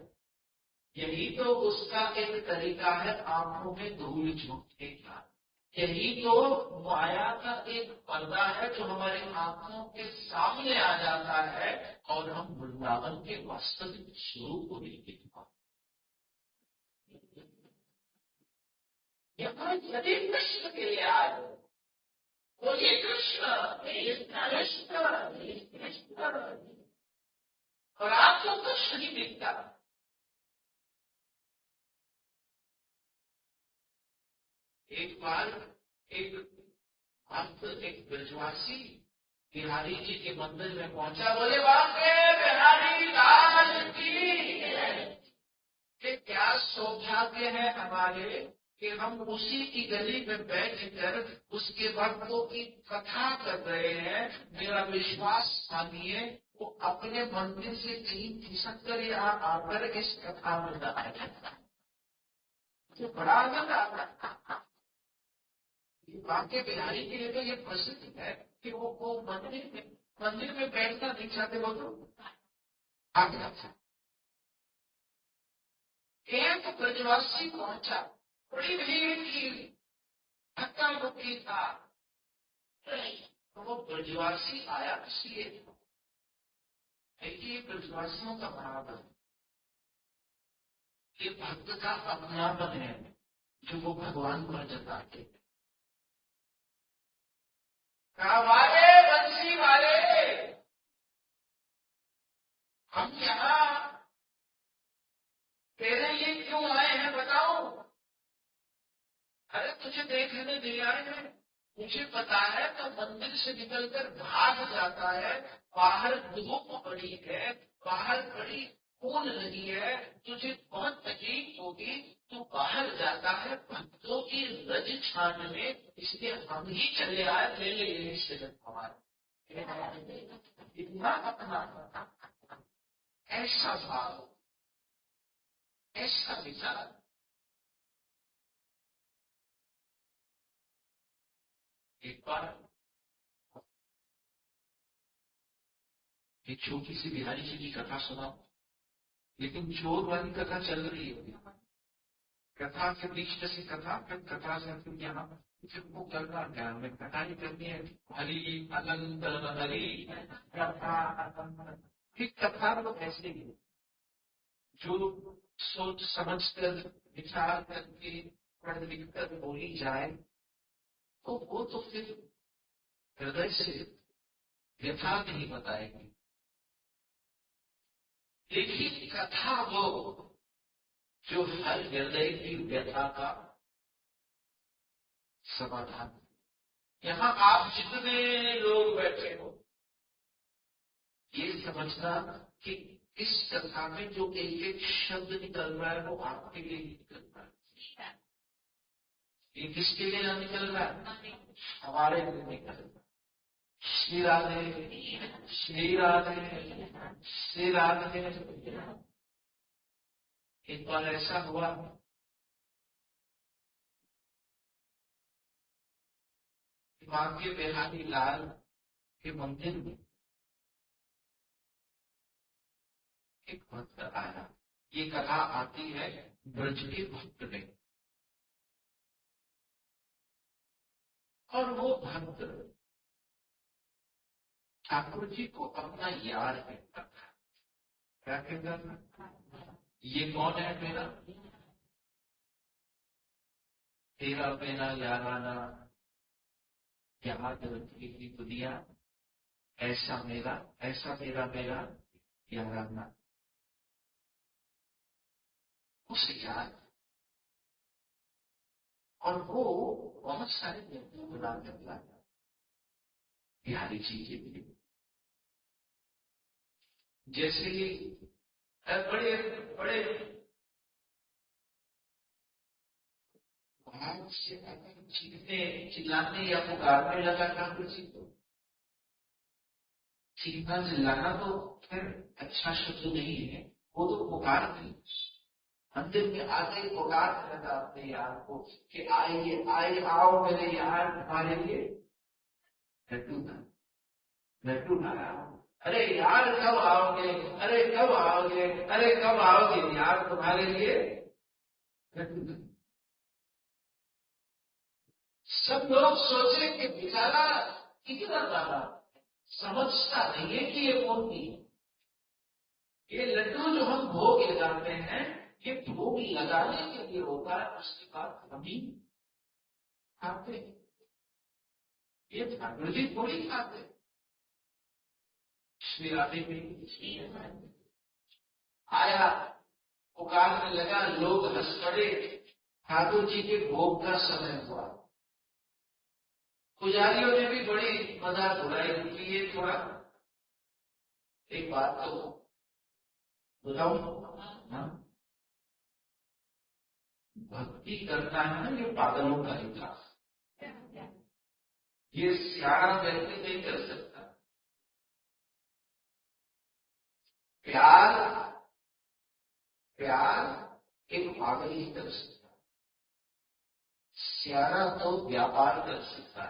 यही तो उसका एक तरीका है आंखों में धूल झोंकने का। यही तो माया का एक पर्दा है जो हमारी आंखों के सामने आ जाता है और हम वृंदावन के वास्तविक स्वरूप को नहीं देख पाते। यहाँ यदि कृष्ण के लिए आए तो ये कृष्ण और आपको कुछ नहीं दिखता। एक बार एक भक्त, एक ब्रजवासी बिहारी जी के मंदिर में पहुंचा, बोले बाके बिहारी लाल की, क्या सौभाग्य है हमारे कि हम उसी की गली में बैठकर उसके भक्तों की कथा कर रहे हैं। मेरा विश्वास मानिए वो अपने मंदिर से कहीं खिसक कर यहाँ आकर इस कथा में जाता, तो बड़ा आनंद आता। बाके बिहारी के लिए तो ये प्रसिद्ध है कि वो मंदिर में बैठना नहीं चाहते, वो तो आ गया था। एक ब्रजवासी पहुंचा, बड़ी भीड़ थी, धक्का मुक्की था। तो वो ब्रजवासी आया इसलिए देखिए ब्रजवासियों का भाव, ये भक्त का अपनापन है जो वो भगवान पर जताते। वाले बंसी वाले, हम यहाँ तेरे लिए क्यों आए हैं बताओ? अरे तुझे देखने नहीं आए हैं, मुझे पता है। तो मंदिर से निकलकर भाग जाता है, बाहर धूप पड़ी है, बाहर बड़ी खून लगी है, तुझे बहुत तकलीफ होगी, तू बाहर जाता है भक्तों की रज छानने, इसलिए हम ही चले आए, ले ले इससे हमारे इतना अपना, ऐसा भाव, ऐसा विचार। एक बार एक छोटी सी बिहारी जी की कथा सुनाओ, लेकिन चोर वाली कथा चल रही होगी। कथा के बीच से कथा, फिर कथा से फिर यहाँ वो करना क्या, हमें कथा ही करनी है। हरी अनंत हरी कथा, फिर कथा तो ऐसे ही जो सोच समझ कर विचार करके पढ़ लिख कर बोली जाए तो वो तो फिर हृदय से यथार्थ नहीं बताएगी। लेकिन कथा वो जो हर हृदय की व्यथा का समाधान। यहाँ आप जितने लोग बैठे हो, ये समझना कि इस कथा में जो एक एक शब्द निकल रहा है वो आपके लिए निकल रहा है। ये किसके लिए निकल रहा है? हमारे लिए निकल रहा है। श्री राधे श्री राधे श्री राधे। एक बार ऐसा हुआ, बाके बिहारी लाल के मंदिर में एक भक्त आया। ये कथा आती है ब्रज के भक्त में, और वो भक्त ठाकुर जी को अपना यार कहता था। क्या कहता था? ये कौन है मेरा? तेरा मेरा याराना याद रखी दुनिया, ऐसा तेरा मेरा याराना। उस याद और वो बहुत सारे व्यक्तियों को दान करता है बिहारी जी के लिए। जैसे बड़े बड़े भाव से अगर चीखने चिल्लाने या पुकारने लगा था किसी को, चीखना चिल्लाना तो फिर अच्छा शब्द नहीं है, वो तो पुकार नहीं। मंदिर में आके पुकार लगा अपने यार को कि आइए आइए आओ मेरे यार तुम्हारे लिए लड्डू खाया। अरे यार कब आओगे, अरे कब आओगे, अरे कब आओगे यार तुम्हारे लिए लड्डू। सब लोग सोचे कि बेचारा कितना ज्यादा समझता नहीं है कि ये मूर्ति, ये लड्डू जो हम भोग लगाते हैं ये भोग लगाने के लिए होता है, उसके बाद हम ही खाते। ये ठाकुर जी थोड़ी खाते। श्री राधे में आया, पुकारने लगा, लोग हंस पड़े। ठाकुर जी के भोग का समय हुआ। पुजारियों ने भी बड़ी मजाक उड़ाई कि ये थोड़ा, एक बात तो बताऊं, भक्ति करना है ना, ये पागलों का ही था। ये सियारा व्यक्ति नहीं कर सकता। प्यार प्यार एक पागल ही कर सकता, सियारा तो व्यापार कर सकता है।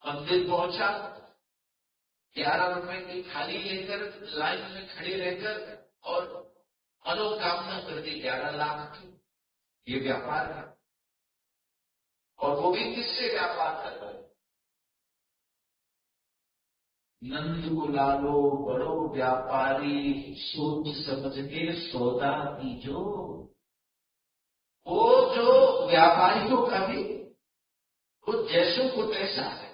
मंदिर पहुंचा, 11 रुपए की थाली लेकर लाइन में खड़े रहकर और मनोकामना कर दी 11 लाख की, ये व्यापार है। और वो भी किससे व्यापार कर रहे? नंद को लालो बड़ो व्यापारी, सोच समझ के सौदा दीजो। वो जो व्यापारियों का भी वो जैसों को तैसा है,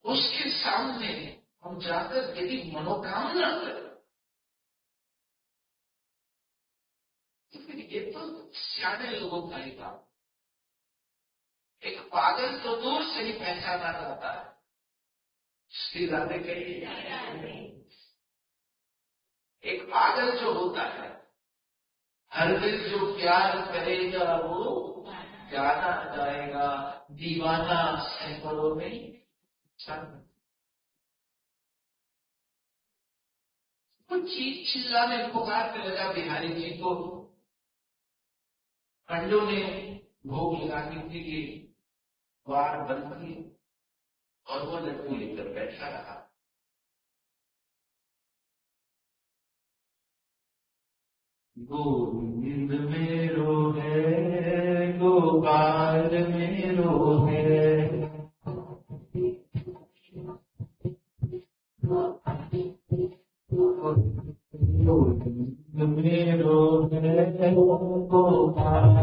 उसके सामने हम जाकर यदि मनोकामना करें तो फिर ये तो सियाने लोगों का ही काम। एक पागल तो दूर से ही पहचाना जाता है। श्री राधे कहिए। एक पागल जो होता है, हर दिल जो प्यार करेगा वो जाना जाएगा, दीवाना सैकड़ों में कुछ चीज चिल्लाने पुकारने लगा बिहारी जी को। पंडों ने भोग लगाने के लिए द्वार बंद किए और वो लड्डू लेकर बैठा रहा। गोविंद मेरो है, गोपाल मेरो है, गोविंद मेरो है, गोपाल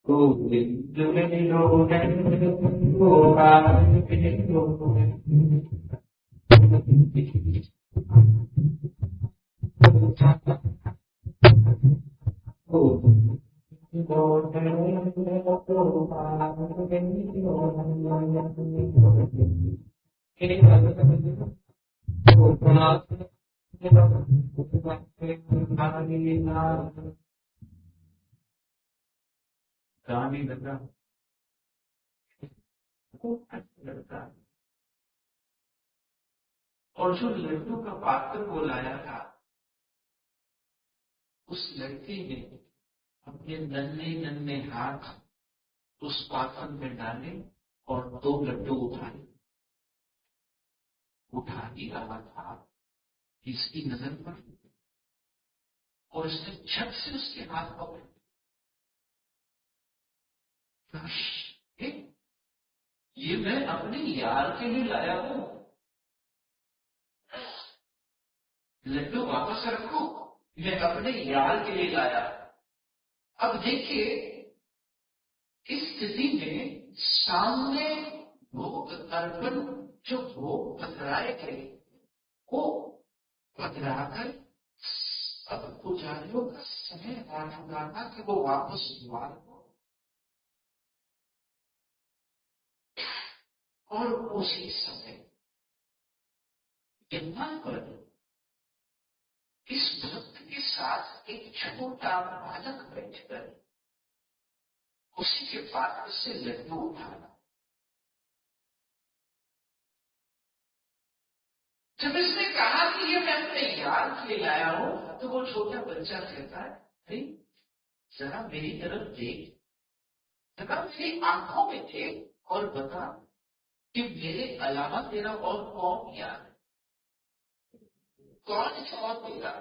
गोविंद मिलो गोपाल मिलो गाने लगा लड़का और जो लड्डू का पात्र को लाया था उस लड़के ने अपने नन्हे नन्हे हाथ उस पात्र में डाले और 2 लड्डू उठाए। उठा ही रहा था इसकी नजर पर और उसने झट से उसके हाथ पकड़ ये मैं अपने यार के लिए लाया हूं, लड्डू वापस रखो, मैं अपने यार के लिए लाया। अब देखिए इस स्थिति में सामने भोग अर्पण जो भोग पधराए गए वो पधराकर अब पुजारियों का समय आ चुका था कि वो वापस द्वार को और उसी समय यहां पर इस भक्त के साथ एक छोटा बालक बैठकर उसी के पात्र से लड्डू उठाना। जब इसने कहा कि ये मैं अपने यार के लिए लाया हूं तो वो छोटा बच्चा कहता है अरे जरा मेरी तरफ देख, जरा मेरी आंखों में देख और बता कि मेरे अलावा तेरा और कौन यार है, कौन और तेरा।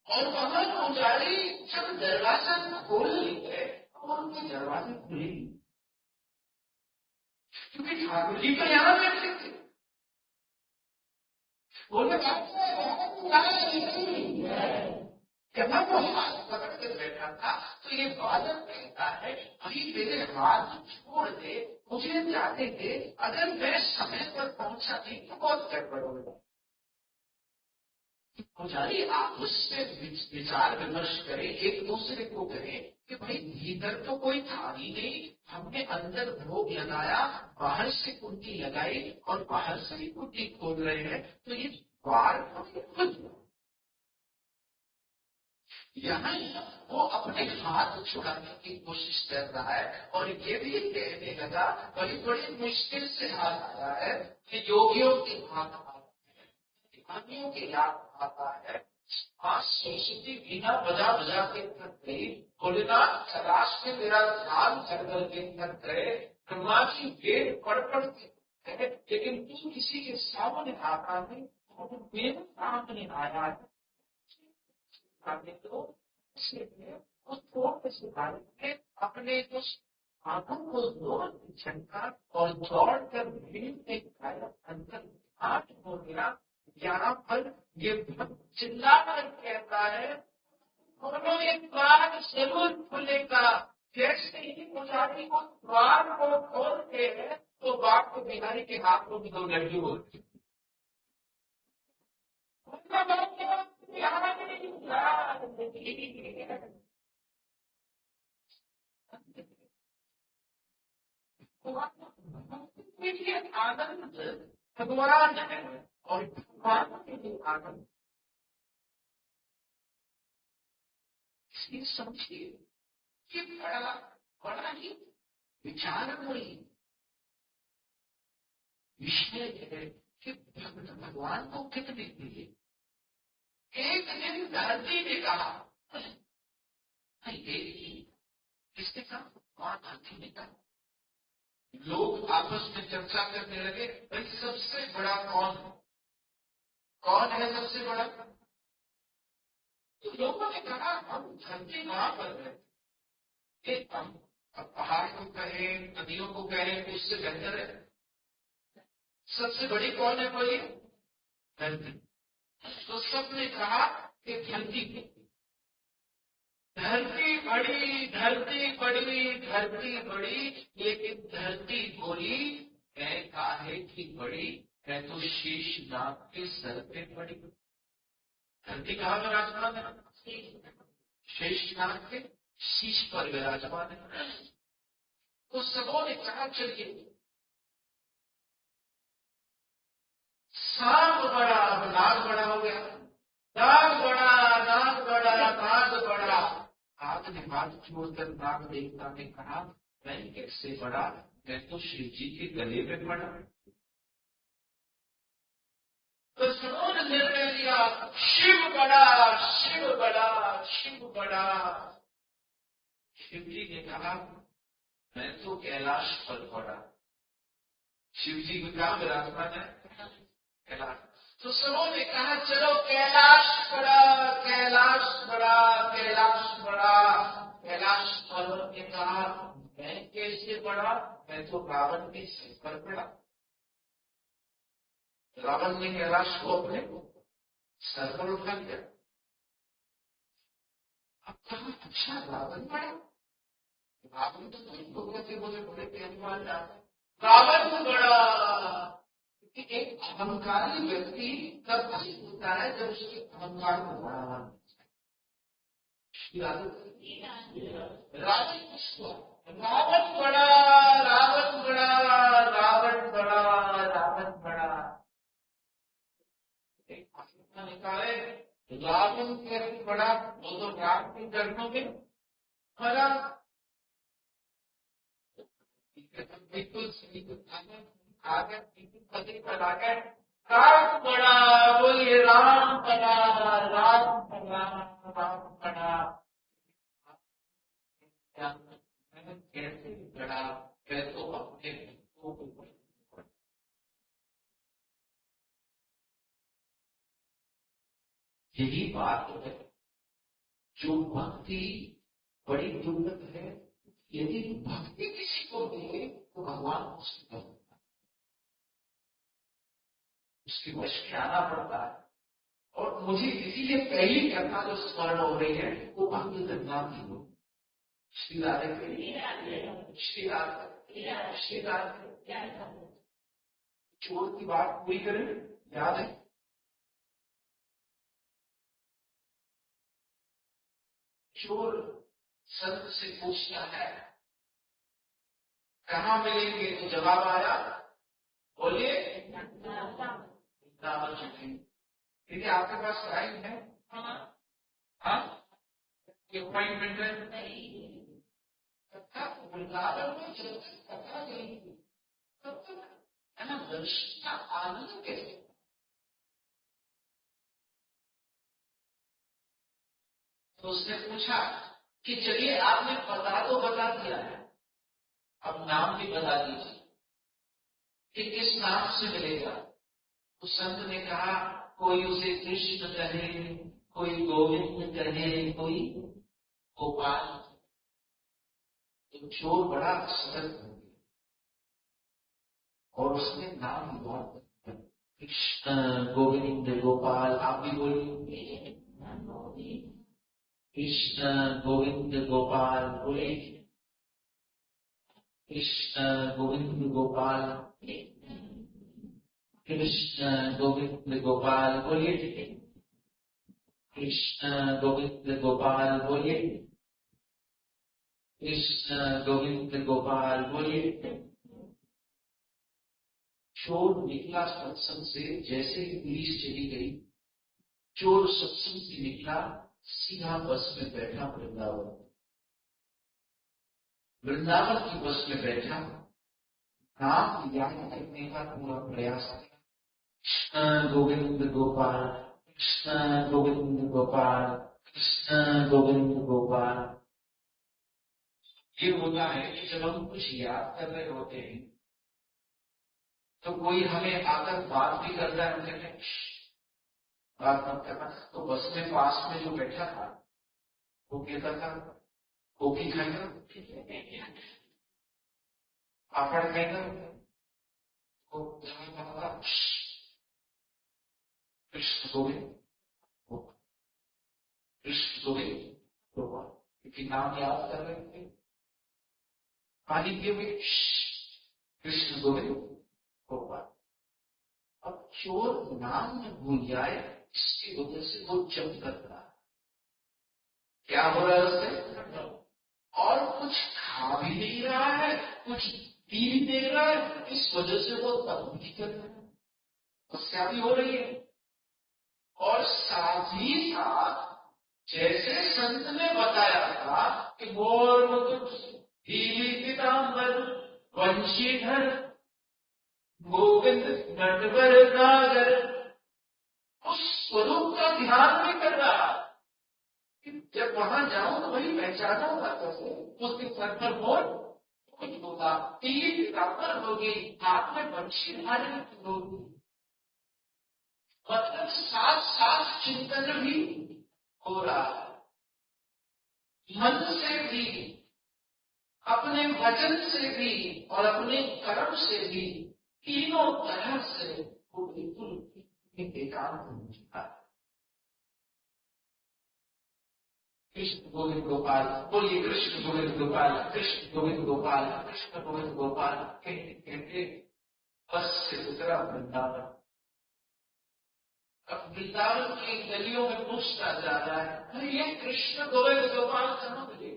और वहां पुजारी जब दरवाजा खोल लिए और उनके दरवाजे खुले क्योंकि ठाकुर जी तो यहां बैठे थे। बोले जब वो हाथ पकड़ के बैठा था तो ये बालक कहता है अभी मेरे हाथ छोड़ दे, मुझे जाते थे, अगर मैं समय पर पहुंचा नहीं तो बहुत गड़बड़ होगा। पुजारी आपस में विचार विमर्श करें, एक दूसरे को कहें कि भाई भीतर तो कोई था ही नहीं, हमने अंदर भोग लगाया, बाहर से कुंडी लगाई और बाहर से भी कुंडी खोल रहे हैं तो ये द्वार खुद यहाँ वो अपने हाथ छुड़ाने की कोशिश कर रहा है और ये भी कहने लगा बड़ी बड़ी मुश्किल से हाथ आया है कि योगियों के हाथ आता है, ध्यानियों के याद आता है। आज सरस्वती बीना बजा बजा के थक गई, भोलेनाथ तलाश में मेरा ध्यान कर करके थक गए, ब्रह्मा जी वेद पढ़ पढ़ के लेकिन तू किसी के सामने आता नहीं, मेरे सामने आया है तो उस थोड़े से बालक अपने उस आंखों को जोर झटका और दौड़ कर भीड़ में गायब अंदर आठ हो गया। यहाँ पर ये भक्त चिल्ला कर कहता है दोनों एक बार जरूर खुलेगा, जैसे ही पुजारी को द्वार को खोलते हैं तो बाप को बिहारी के हाथों में 2 लड्डू होती आनंद भगवान है और भगवान के लिए आनंद। इसलिए समझिए कि बड़ा ही विचारमयी विषय है कि भगवान को कितने दिए। एक दिन धरती ने कहा किसने कहा वहां धरती ने कहा, लोग आपस में चर्चा करने लगे भाई सबसे बड़ा कौन है, कौन है सबसे बड़ा। तो लोगों ने कहा हम धरती वहां पर है, हम पहाड़ को कहें नदियों को कहें उससे बेहतर है, सबसे बड़ी कौन है बोलिए धरती। तो सबने कहा कि धरती बड़ी, धरती बड़ी, लेकिन धरती बोली मैं काहे की बड़ी, मैं तो शेषनाग के सर पे पड़ी। धरती कहाँ विराजमान है? शेषनाग के शीश पर विराजमान है। तो सबों ने कहा चलिए सांप बड़ा, नाग बड़ा हो गया, नाग बड़ा, नाग बड़ा, नाग बड़ा। हाथ ने हाथ जोड़कर नाग देवता ने कहा मैं कैसे बड़ा, मैं तो शिव जी के गले में पड़ा। तो सबों ने निर्णय लिया शिव बड़ा, शिव बड़ा, शिव बड़ा। शिव जी ने कहा मैं तो कैलाश पर पड़ा। शिव जी को क्या विराजमान है? कैलाश। तो सबों ने कहा चलो कैलाश बड़ा, कैलाश बड़ा, कैलाश बड़ा। कैलाश पर्वत ने कहा मैं कैसे बड़ा, मैं तो रावण के सिर पर पड़ा। रावण ने कैलाश को अपने सर पर उठा लिया। अब कहा अच्छा रावण बड़ा, रावण तो बोले बड़े पहलवान रावण बड़ा। एक अहंकारी व्यक्ति तब होता है जब उसके अहंकार को बढ़ावा। रावण बड़ा, रावण बड़ा, रावण बड़ा, रावण बड़ा। एक भाषा निकाले रावण कैसे बड़ा, वो तो राम के चरणों में बड़ा। बिल्कुल सही आगे पति पर आकर राम बड़ा, बोलिए राम बड़ा, राम बड़ा, राम बड़ा। कैसे बड़ा, मैं तो अपने यही बात है। जो भक्ति बड़ी दुर्लभ है, यदि भक्ति किसी को दे तो भगवान उसकी वश में आना पड़ता है। और मुझे इसीलिए पहली कथा जो स्मरण हो रही है वो भक्ति गंगा की हो। श्री राधे श्री राधे श्री राधे। चोर की बात पूरी करें, याद है? चोर संत से पूछता है कहाँ मिलेंगे, तो जवाब आया बोलिए वृंदावन चलेंगे। देखिए आपके पास टाइम है? हाँ, अपॉइंटमेंट है वृंदावन में कथा नहीं तब तक है ना, दर्शन का आनंद कैसे। तो उसने पूछा कि चलिए आपने बता दिया है, अब नाम भी बता दीजिए कि किस नाम से मिलेगा। तो संत ने कहा कोई उसे कृष्ण कहे, कोई गोविंद कहे, कोई गोपाल। तो चोर बड़ा सतर्क हो गया और उसने नाम भी बहुत कृष्ण, गोविंद, गोपाल। आप भी बोलिए कृष्ण, गोविंद, गोपाल। बोले कृष्ण, गोविंद, गोपाल, कृष्ण, गोविंद, गोपाल। बोलिए कृष्ण, गोविंद, गोपाल। बोलिए कृष्ण, गोविंद, गोपाल। बोलिए। चोर निकला सत्संग से, जैसे ही पुलिस चली गई, चोर सत्संग से निकला, सीधा बस में बैठा वृंदावन। वृंदावन की बस में बैठा, नाम याद करने का पूरा प्रयास किया। कृष्ण, गोविंद, गोपाल, कृष्ण, गोविंद, गोपाल, कृष्ण, गोविंद, गोपाल। ये होता है कि जब हम कुछ याद कर रहे होते हैं तो कोई हमें आकर बात भी करता है, हम कहते हैं बात मत करना। तो बस में पास में जो बैठा था वो कहता था कोकी खाएगा, पापड़ खाएगा, तो कृष्ण गोविंद, कृष्ण गोविंद, क्योंकि नाम याद कर रहे थे, पानी के भी कृष्ण गोविंद गोपाल। अब चोर नाम में भूल जाए, इसकी वजह से वो जप करता है। क्या हो रहा है उससे? और कुछ खा भी नहीं रहा है, कुछ पी भी नहीं रहा है, इस वजह से वो तप भी कर रहा है, तपस्या भी हो रही है। और साथ ही साथ जैसे संत ने बताया था कि गौर पीताम्बर वंशीधर गोविंद नटवर नागर, उस स्वरूप का ध्यान नहीं कर रहा। जब वहां जाऊं तो वही पहचाना होगा, कैसे उसके सर पर मोर कुछ होगा, पीताम्बर होगी, हाथ में वंशी धारण होगी। मतलब साथ साथ चिंतन भी हो रहा है, मन से भी, अपने वचन से भी और अपने कर्म से भी, तीनों तरह से वो बिल्कुल एकांत हो चुका है। कृष्ण गोविंद गोपाल, बोलिए कृष्ण गोविंद गोपाल, कृष्ण गोविंद गोपाल, कृष्ण गोविंद गोपाल कहते कहते बस से उतरा वृंदावन। अब वृंदावन की गलियों में पूछता जा रहा है, अरे ये कृष्ण गोविंद गोपाल कहाँ मिले?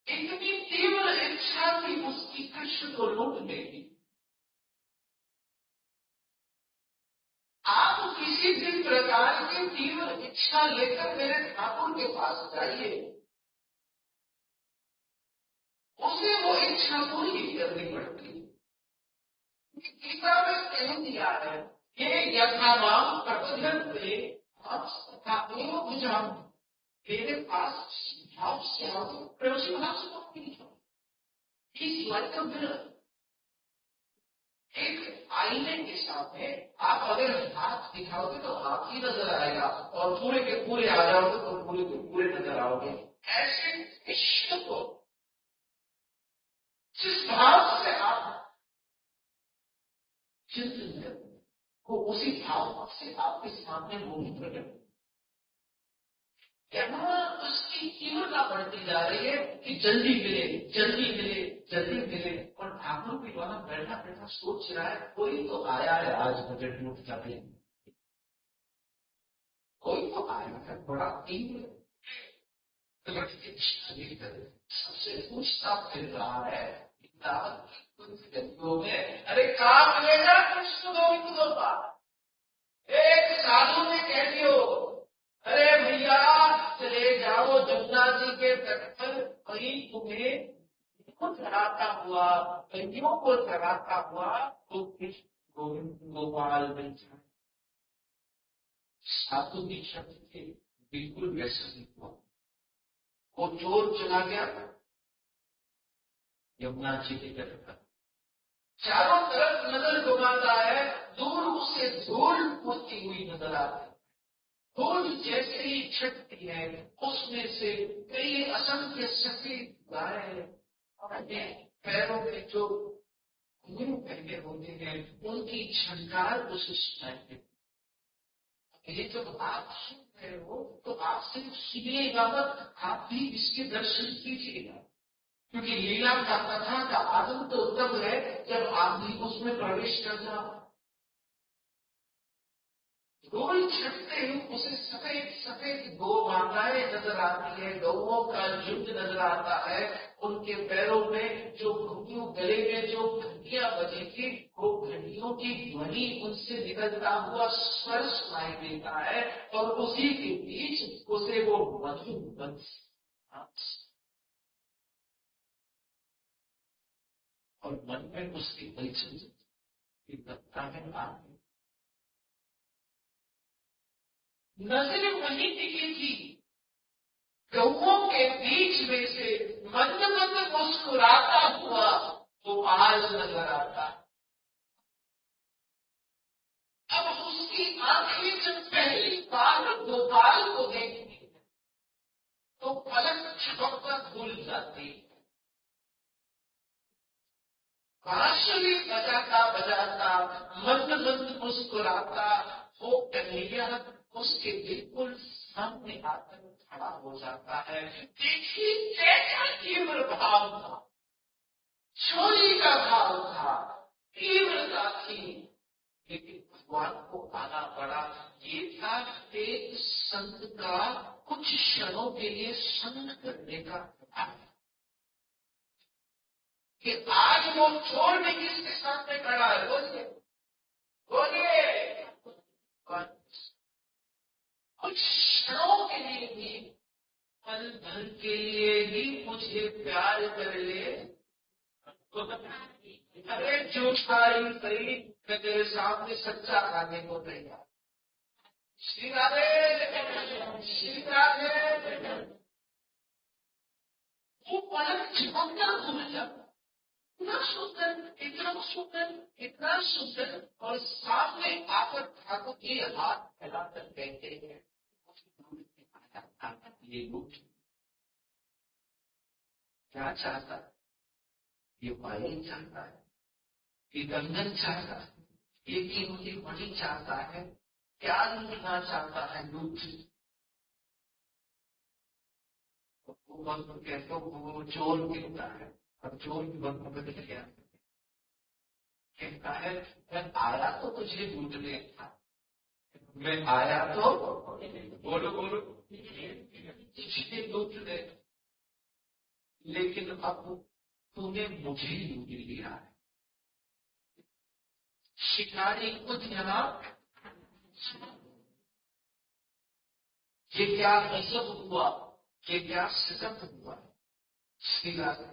इतनी तीव्र इच्छा थी उसकी कृष्ण को लूटने की। आप किसी भी प्रकार की तीव्र इच्छा लेकर मेरे ठाकुर के पास जाइए, उसे वो इच्छा पूरी करनी पड़ती है। गीता में कह दिया है, ये यथावाम प्रबंधन बुझाओ, मेरे पास भाव से आओ, प्रयोजन भाव से बात नहीं जाओ। इस लाइक का मिरर, एक आईने के सामने आप अगर हाथ दिखाओगे तो हाथ ही नजर आएगा, और पूरे के पूरे आ जाओगे तो पूरे के पूरे नजर आओगे। ऐसे विश्व को जिस भाव से आप चिंतन करते वो उसी भाव से आपके सामने मूर्त प्रकट, यहाँ उसकी तीव्रता बढ़ती जा रही है कि जल्दी मिले, जल्दी मिले, जल्दी मिले। और ठाकुर भी वहां बैठा बैठा सोच रहा है, कोई तो आया है आज बजट नोट करने, कोई तो आया है बड़ा तीव्र सबसे पूछता फिर रहा है गलियों में, अरे कहाँ मिलेगा कृष्ण गोविंद गोपाल? एक साधु ने कह दियो, अरे भैया चले जाओ जमुना जी के तट पर, वही तुम्हें चढ़ाता हुआ, कन्यों को चढ़ाता हुआ तो कृष्ण गोविंद गोपाल बन जाए। साधु की शब्द थे, बिल्कुल वैसा नहीं हुआ। वो चोर चला गया यमुना जी के तट पर, चारों तरफ नजर घुमाता है, दूर उसे धूल उड़ती हुई नजर आती है। धूल जैसे ही छटती है, उसमें से कई असंख्य सफेद गाय अपने पैरों में जो घुंघरू पहने होते हैं, उनकी झंकार उसे सुनाई देती। ये जब आप सुन रहे हो तो आप सिर्फ सुनिएगा मत, आप भी इसके दर्शन कीजिएगा, क्योंकि लीला का कथा का आनंद तो तब है जब आप भी उसमें प्रवेश कर जाओ। धूल छटते ही उसे सफेद सफेद गौ माताएं नजर आती है, गौओं का झुंड नजर आता है, उनके पैरों में जो घुंघरू, गले में जो घंटियां बजी थी, वो घंटियों की ध्वनि उनसे निकलता हुआ स्वर सुनाई देता है, और उसी के बीच उसे वो मधुर बंस और मन में उसकी परिचय की दत्ता है। नजर वही टिकी थी, गौओं के बीच में से मंद मंद मुस्कुराता हुआ गोपाल नजर आता। अब उसकी आंखें जब पहली बार गोपाल को देखती है तो पलक झपककर भूल जाती है। बांसुरी बजाता बजाता मंद मंद मुस्कुराता वो कन्हैया उसके बिल्कुल सामने आकर खड़ा हो जाता है। देखिए कैसा तीव्र भाव था, चोरी का भाव था, तीव्रता थी, लेकिन भगवान को आना पड़ा। ये था एक संत का कुछ क्षणों के लिए संग करने का प्रभाव, कि आज वो चोर भी किसके सामने खड़ा है। बोलिए बोलिए, कुछ क्षणों के लिए भी, पल भर के लिए भी मुझे प्यार कर ले, अरे झूठा ही सही, मैं तेरे सामने सच्चा खाने को तैयार। श्री राधे, श्री राधे। वो पलक झपककर भूल जाता, इतना सुंदर, इतना सुंदर, इतना सुंदर, और सामने आकर ठाकुर जी हाथ फैलाकर कहते हैं, ये लूट क्या चाहता है, ये वायु चाहता है, ये गंधन चाहता है, ये कीमती मणि चाहता है, क्या लूटना चाहता है, लूट। कहते वो चोर कहता है, अब चोर की बंद बदल गया, कहता है मैं आया तो तुझे लूटने था, मैं आया तो बोलो बोलो तुझे लूटने, लेकिन अब तूने मुझे लूट लिया है। शिकारी खुद यहाँ, ये क्या गजब हुआ, ये क्या सिद्ध हुआ। श्री राधे,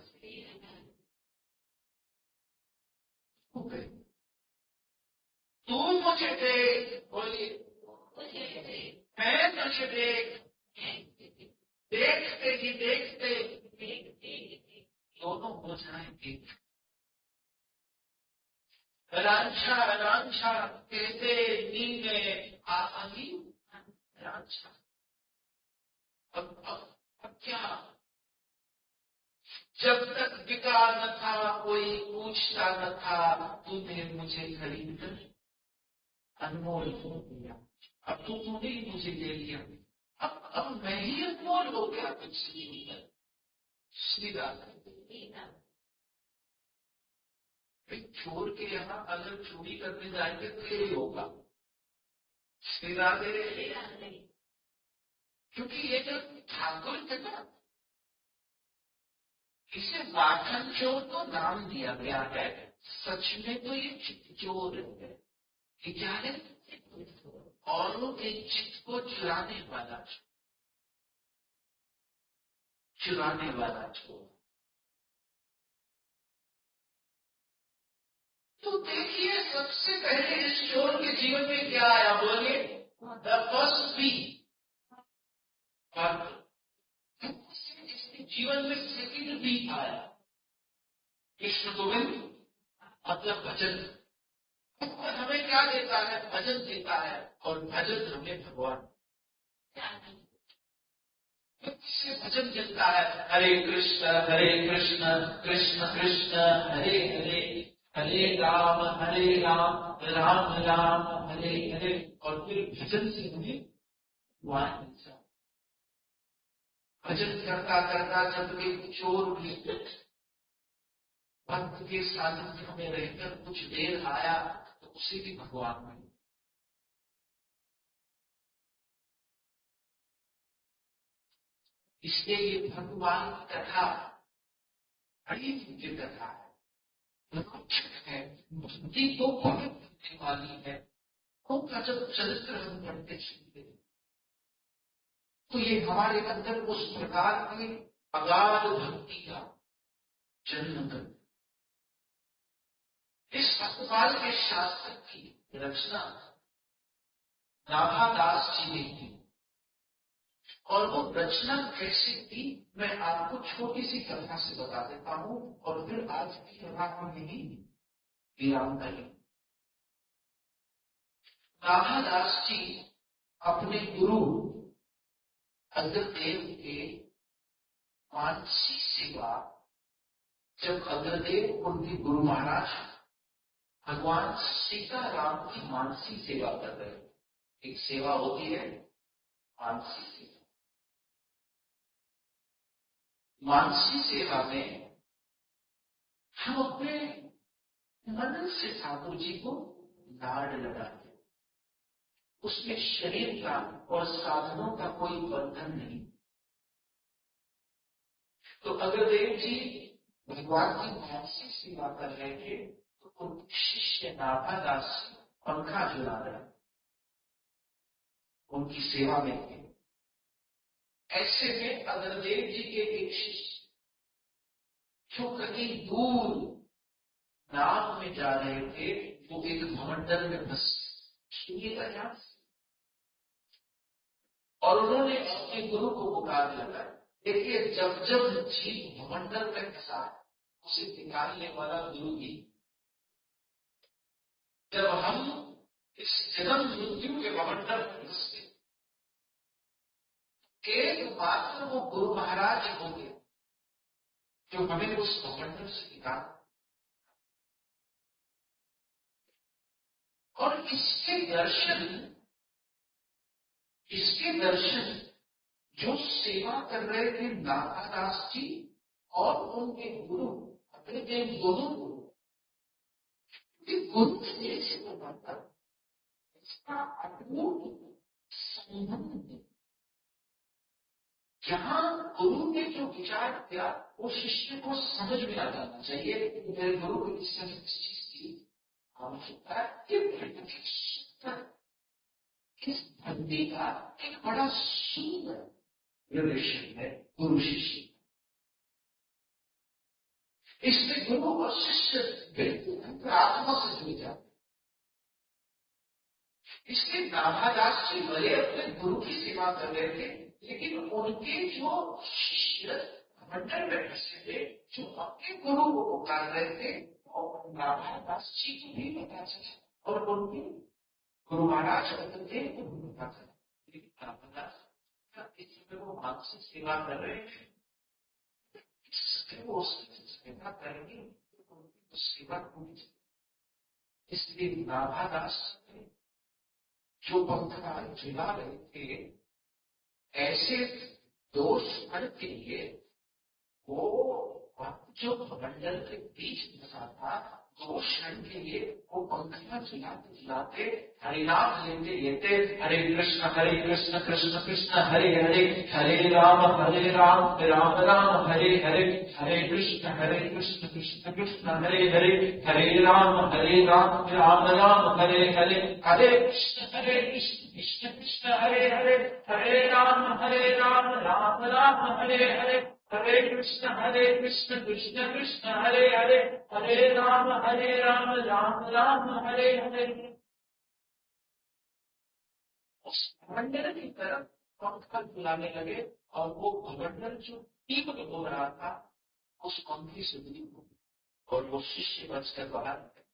तू मुझे देख, बोलिए मैं तुझे देख, देखते ही देखते दोनों हो जाएंगे। रांझा रांझा कहते नींद में आई, रांझा अब क्या, जब तक बिका न था, कोई पूछता न था, तूने मुझे खरीद कर अनमोल हो दिया। अब तूने ही मुझे ले लिया, अब मैं ही अनमोल हो गया तुझसे। श्री राधे, चोर के यहाँ अगर चोरी करने जाएंगे तो यही होगा। श्री राधे, क्योंकि ये जो ठाकुर थे ना, इसे वाचन चोर तो नाम दिया गया है, सच में तो ये चित्त चोर है। ये क्या है, औरों के चित्त को चुराने वाला चोर, चुराने वाला चोर। तो देखिए सबसे पहले इस चोर के जीवन में क्या आया, बोलिए द फर्स्ट बी। इसके जीवन में सेकंड बी आया, कृष्ण गोविंद, मतलब भजन। हमें क्या देता है, भजन देता है, और भजन हमें भगवान से भजन मिलता है। हरे कृष्ण कृष्ण कृष्ण हरे हरे, हरे राम राम राम हरे हरे। और फिर भजन से हमें भगवान मिलता, भजन करता करता जब एक चोर भी भक्त के सानिध्य में रहकर कुछ देर आया, तो उसे भी भगवान मिले। इसलिए ये भगवान की कथा बड़ी दिव्य कथा है, है, भक्ति को बहुत करने वाली है। उनका जब चरित्र हम पढ़ते सुनते, तो ये हमारे अंदर उस प्रकार की अगाध भक्ति का जन्म कर। इस भगवान के शास्त्र की रचना नाभादास जी ने की, और वो रचना कैसे थी मैं आपको छोटी सी कथा से बता देता हूं, और फिर आज की कथा को यही विराम करें। नाभादास जी अपने गुरु अग्रदेव के मानसी सेवा, जब अग्रदेव उनके गुरु महाराज भगवान सीताराम की मानसी सेवा कर रहे, एक सेवा होती है मानसी सेवा। मानसी सेवा में हम अपने मन से ठाकुर जी को लाड लगाते, उसमें शरीर का और साधनों का कोई बंधन नहीं। तो अगर देव जी भगवान की मानसी सेवा कर रहे थे तो उनके शिष्य नाभादास पंखा झुला रहे, उनकी सेवा में थे। ऐसे में अगर देव जी के एक शिष्य जो कहीं दूर नाव में जा रहे थे, वो एक भवंडर में बस सुनिएगा ध्यान से, और उन्होंने अपने गुरु को पुकार लगा। देखिए, जब जब जीव भवंडर में फंसा उसे निकालने वाला गुरु ही। जब हम इस जन्म मृत्यु के भवंडर में फंसते, एकमात्र वो गुरु महाराज होंगे जो हमें उस भवंडर से निकाल। और इसके दर्शन जो सेवा कर रहे थे नाभादास जी और उनके गुरु, अपने देव गुरु से बनाता इसका अटूट संबंध है। जहां गुरु ने जो विचार किया वो शिष्य को समझ में आ जाना चाहिए कि मेरे गुरु को इस चीज की आवश्यकता है। इस धंधे का एक बड़ा सुंदर रिलेशन है गुरु शिष्य। इसमें गुरु और शिष्य बिल्कुल आत्मा से जुड़ जाते। इसलिए नाभादास जी भले अपने गुरु की सेवा कर रहे थे, लेकिन उनके जो शिष्य मंडल में फंसे थे, जो अपने गुरु को पुकार रहे थे, और नाभादास जी को भी पता चला और उनके गुरु महाराज देव को भी पता चला। लेकिन नाभादास इस समय वो मानसिक सेवा कर रहे थे, वो सेवा करेंगे तो उनकी सेवा पूरी। इसलिए नाभादास जो पंखा झुला रहे थे, ऐसे दोष के लिए वो जो मंडल के बीच फंसा था, दो क्षण के लिए वो पंखा झुलाते झुलाते हरिनाम लेते लेते हरे कृष्ण कृष्ण कृष्ण हरे हरे, हरे राम राम राम हरे हरे, हरे कृष्ण कृष्ण कृष्ण हरे हरे, हरे राम राम राम हरे हरे, हरे कृष्ण कृष्ण कृष्ण हरे हरे, हरे राम राम हरे हरे, हरे कृष्ण कृष्ण कृष्ण हरे हरे, हरे राम राम हरे हरे। उस भवंडर की तरफ पंखा बुलाने लगे और वो भवंडर जो तीव्र हो रहा था उस पंखी से दूर हो और वो शिष्य बचकर बाहर गए।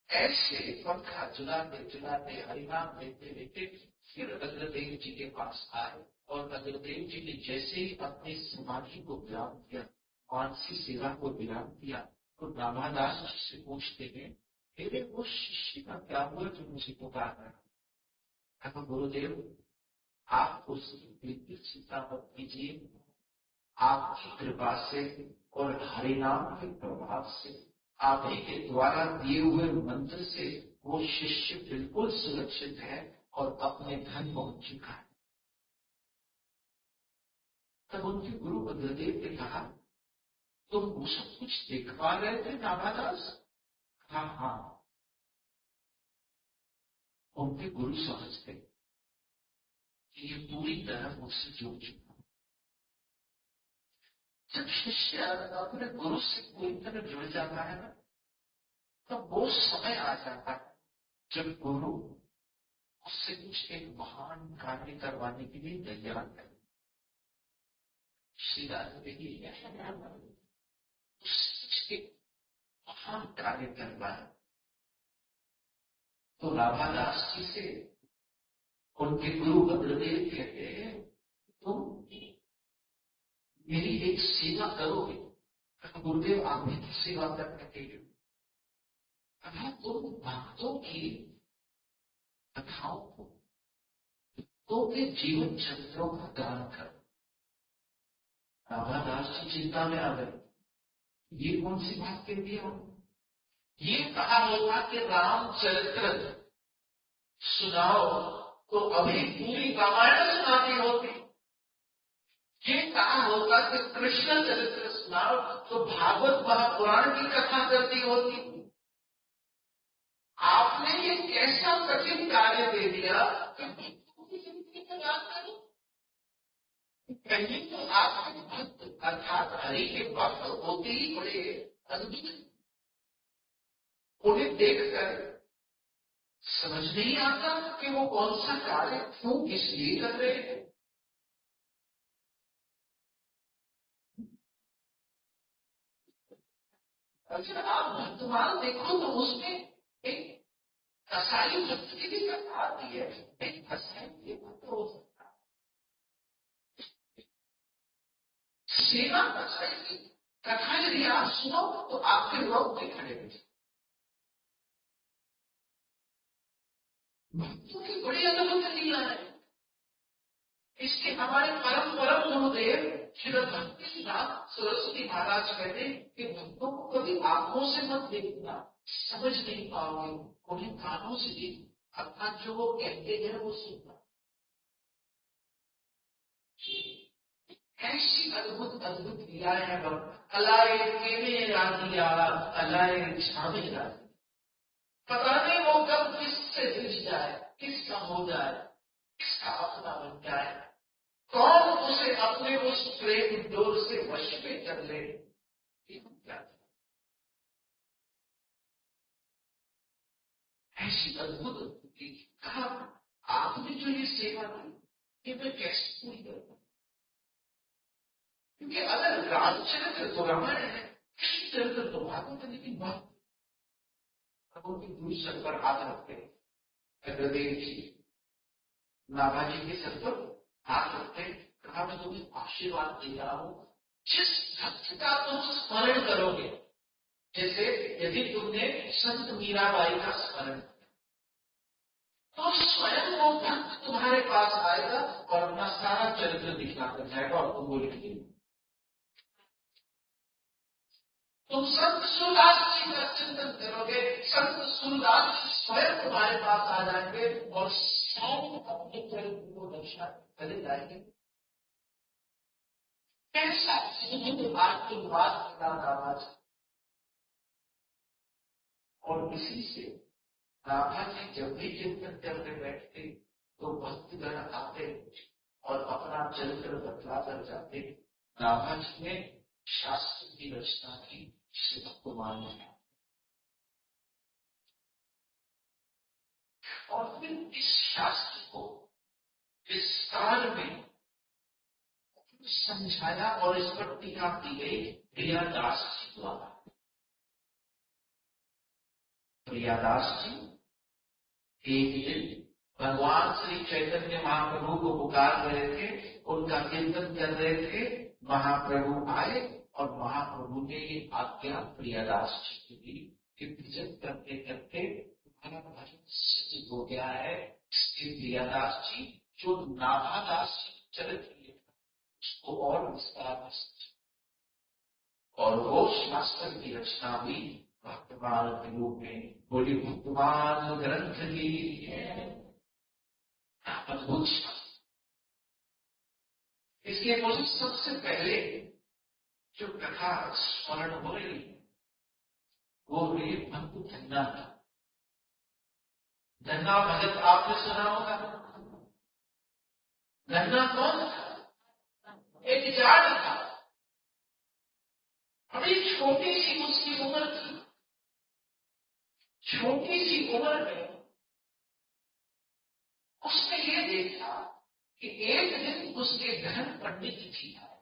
ऐसे पंखा झुलाते झुलाते हरिनाम लेते लेते फिर अग्रदेव जी के पास आए, और अग्रदेव जी ने जैसे ही अपनी समाधि को विराम दिया, मानसी सेवा को विराम दिया, तो नाभादास से पूछते हैं, मेरे वो शिष्य का क्या हुआ जो मुझे पुकार रहा है? तो गुरुदेव, आप उसकी चिंता मत कीजिए, आपकी कृपा से और हरिनाम के प्रभाव से, आप ही के द्वारा दिए हुए मंत्र से वो शिष्य बिल्कुल सुरक्षित है और अपने धन पहुंच चुका है। तब उनके गुरु अग्रदेव ने कहा, तुम वो सब कुछ देख पा रहे थे नाभादास? हाँ। उनके गुरु समझते कि ये पूरी तरह मुझसे जुड़ चुका। जब शिष्य अपने गुरु से पूरी तरह जुड़ जाता है ना, तो वो समय आ जाता है जब गुरु उससे कुछ एक महान कार्य करवाने के लिए तैयार है। महान कार्य करना है। तो नाभादास जी से उनके गुरु अग्रदेव कहते हैं, तुम मेरी एक सेवा करोगे? गुरुदेव, आप भी तो सेवा करने के लिए, अगर तुम भक्तों की कथाओं को, तो के जीवन चरित्रों का गान करो। राधादास जी चिंता में आ गए, ये कौन सी बात कह दी हम? ये कहा होता कि रामचरित्र सुनाओ तो अभी पूरी रामायण सुनाती होती। ये कहा होता कि कृष्ण चरित्र सुनाओ तो भागवत महापुराण की कथा करती होती। आपने ये कैसा कठिन कार्य दे दिया कि पूरी जिंदगी में बात करो। कहीं तो आपके भक्त अर्थात हरि के भक्त होते ही बड़े अद्भुत, उन्हें देखकर समझ नहीं आता कि वो कौन सा कार्य क्यों किस लिए कर रहे हैं। अगर आप वर्तमान देखो तो उसमें एक कसाई भक्त की भी कथा आती है, एक कसाई के भक्त हो सकता है। सेवा कसाई की कथा यदि आप सुनो तो आपके रोग खड़े हो। भक्तों की बड़ी अद्भुत लीला है। इसके हमारे परम गुरुदेव श्री भक्तिनाथ सरस्वती महाराज कहते हैं कि भक्तों को कभी आंखों से मत देखना, समझ नहीं पाओगे, उन्हें कानों से देखना, अर्थात जो वो कहते हैं वो सुनना। ऐसी अद्भुत अद्भुत लीलाएं हैं। अलाए केवे राधिया, अलाए छावे राधिया, पता नहीं वो कब किससे जुड़ जाए, किसका हो जाए, किसका अपना बन जाए, कौन उसे अपने उस प्रेम डोर से वश में कर ले। ऐसी अद्भुत कहा आपने जो ये सेवा की, ये मैं कैसे पूरी करूं? क्योंकि अगर रामचरित्र तो रामायण है, कृष्ण चरित्र तो भागवत है, लेकिन उनकी दूर सर पर हाथ रखते गुरुदेव जी नाभाजी के सर पर हाथ रखते, कहा मैं तुम्हें आशीर्वाद दे रहा हूं, जिस भक्त का तुम स्मरण करोगे, जैसे यदि तुमने संत मीराबाई का स्मरण तो स्वयं वो भक्त तुम्हारे पास आएगा और अपना सारा चरित्र दिखलाकर जाएगा और तुम बोलेंगे। तुम संत सूरदास जी का चिंतन करोगे, संत सूरदास जी स्वयं तुम्हारे पास आ जाएंगे और स्वयं अपने चरित्र को दर्शा करे जाएंगे। कैसा आशीर्वाद आवाज। और इसी से राधा जी जब भी चिंतन करने बैठते तो भक्तगण आते और अपना चरित्र बतला कर जाते। राधा जी ने शास्त्र की रचना की, श्री भगवान ने, और फिर इस शास्त्र को विस्तार में समझाया और इस पर टीका की गई प्रियादास जी द्वारा। प्रियादास जी एक दिन भगवान श्री चैतन्य महाप्रभु को पुकार रहे थे, उनका कीर्तन कर रहे थे। महाप्रभु आए और महाप्रभु ने ये आज्ञा प्रियादास जी को दी कि भजन करते करते तुम्हारा भजन सिद्ध हो गया है। इसलिए प्रियादास जी जो नाभादास जी चरित्र लिखा उसको और विस्तार में और वो शास्त्र की रचना हुई भक्तमाल के रूप में। बोली भक्तमाल ग्रंथ की अद्भुत शास्त्र। इसलिए मुझे सबसे पहले जो कथा स्मरण हो रही वो हुई भक्ति धन्ना। धन्ना भगत आपने सुना होगा। धन्ना कौन था? एक जाट था, बड़ी छोटी सी उसकी उम्र थी। छोटी सी उम्र में उसने ये देखा कि एक दिन उसके घर पंडित जी आए,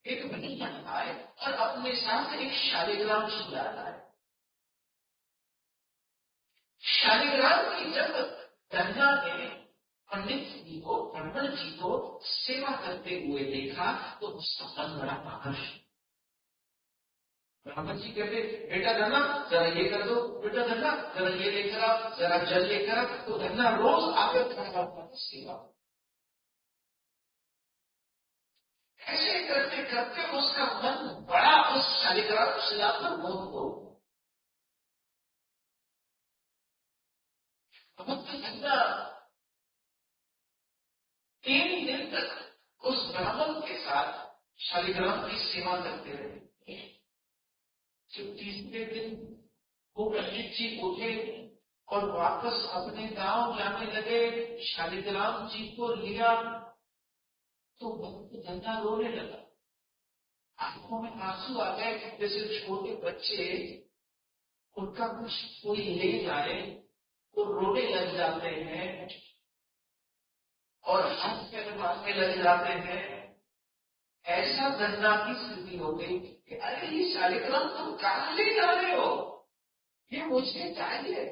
एक ब्राह्मण आए और अपने साथ एक शालिग्राम चूड़ा लाए। शालिग्राम की जब धन्ना ने पंडित जी को, ब्राह्मण जी को सेवा करते हुए देखा तो उसका मन बड़ा आकर्षित। ब्राह्मण जी कहते, बेटा धन्ना जरा ये कर दो, बेटा धन्ना जरा ये लेकर आओ, जरा जल लेकर आओ। तो धन्ना रोज आकर खड़ा होता सेवा। ऐसे करते करते उसका मन बड़ा उस शालिग्राम शिला पर मोह हो। धन्ना 3 दिन तक उस ब्राह्मण के साथ शालिग्राम की सेवा करते रहे। जब तीसरे दिन वो पंडित जी उठे और वापस अपने गांव जाने लगे, शालिग्राम जी को लिया तो भक्त धन्ना रोने लगा। आंखों में आंसू आ गए, जैसे छोटे बच्चे उनका कुछ कोई ले जाए तो रोने लग जाते हैं और हाथ पैर मारने लग जाते हैं। ऐसा धन्ना की स्थिति हो गई कि अरे ये शालिग्राम तुम कहां ले जा रहे हो, ये मुझे चाहिए।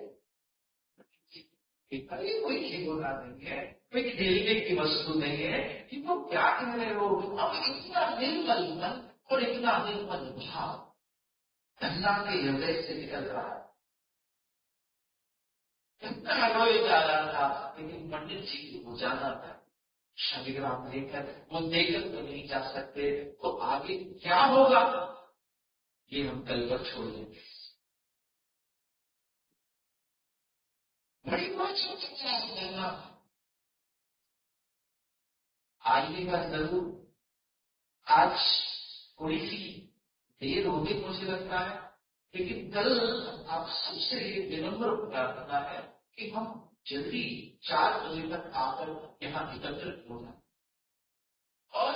अरे कोई खिलौना नहीं है, कोई खेलने की वस्तु नहीं है, कि तुम क्या कह रहे हो। अब इतना निर्मल मन और इतना निर्मल भाव धन्ना के हृदय से निकल रहा है। इतना रोए जा रहा था, लेकिन पंडित जी को जाना था शालिग्राम लेकर, वो देकर तो नहीं जा सकते, तो आगे क्या होगा ये हम कल पर छोड़ देंगे। बड़ी करना आइएगा जरूर। आज थोड़ी सी देर होगी मुझे लगता है, लेकिन कल आप सबसे विनम्र प्रार्थना है कि हम जल्दी 4 बजे तक आकर यहाँ एकत्रित हो जाए और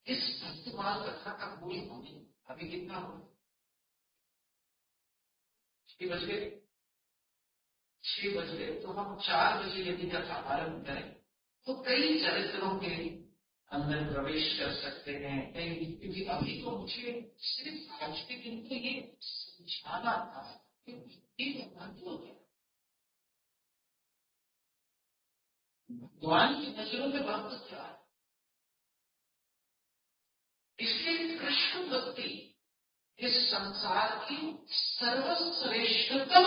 इस भक्तिमान कथा का पूरी होगी। अभी कितना हो, 6 बज गए। 6 बज गए तो हम 4 बजे यदि कथा आरंभ करें तो कई चरित्रों के अंदर प्रवेश कर सकते हैं। क्योंकि अभी तो मुझे सिर्फ आज के दिन तो ये समझाना था कि भक्ति करना क्यों है। भगवान की नजरों में भक्त क्या है, इसलिए कृष्ण भक्ति इस संसार की सर्वश्रेष्ठतम,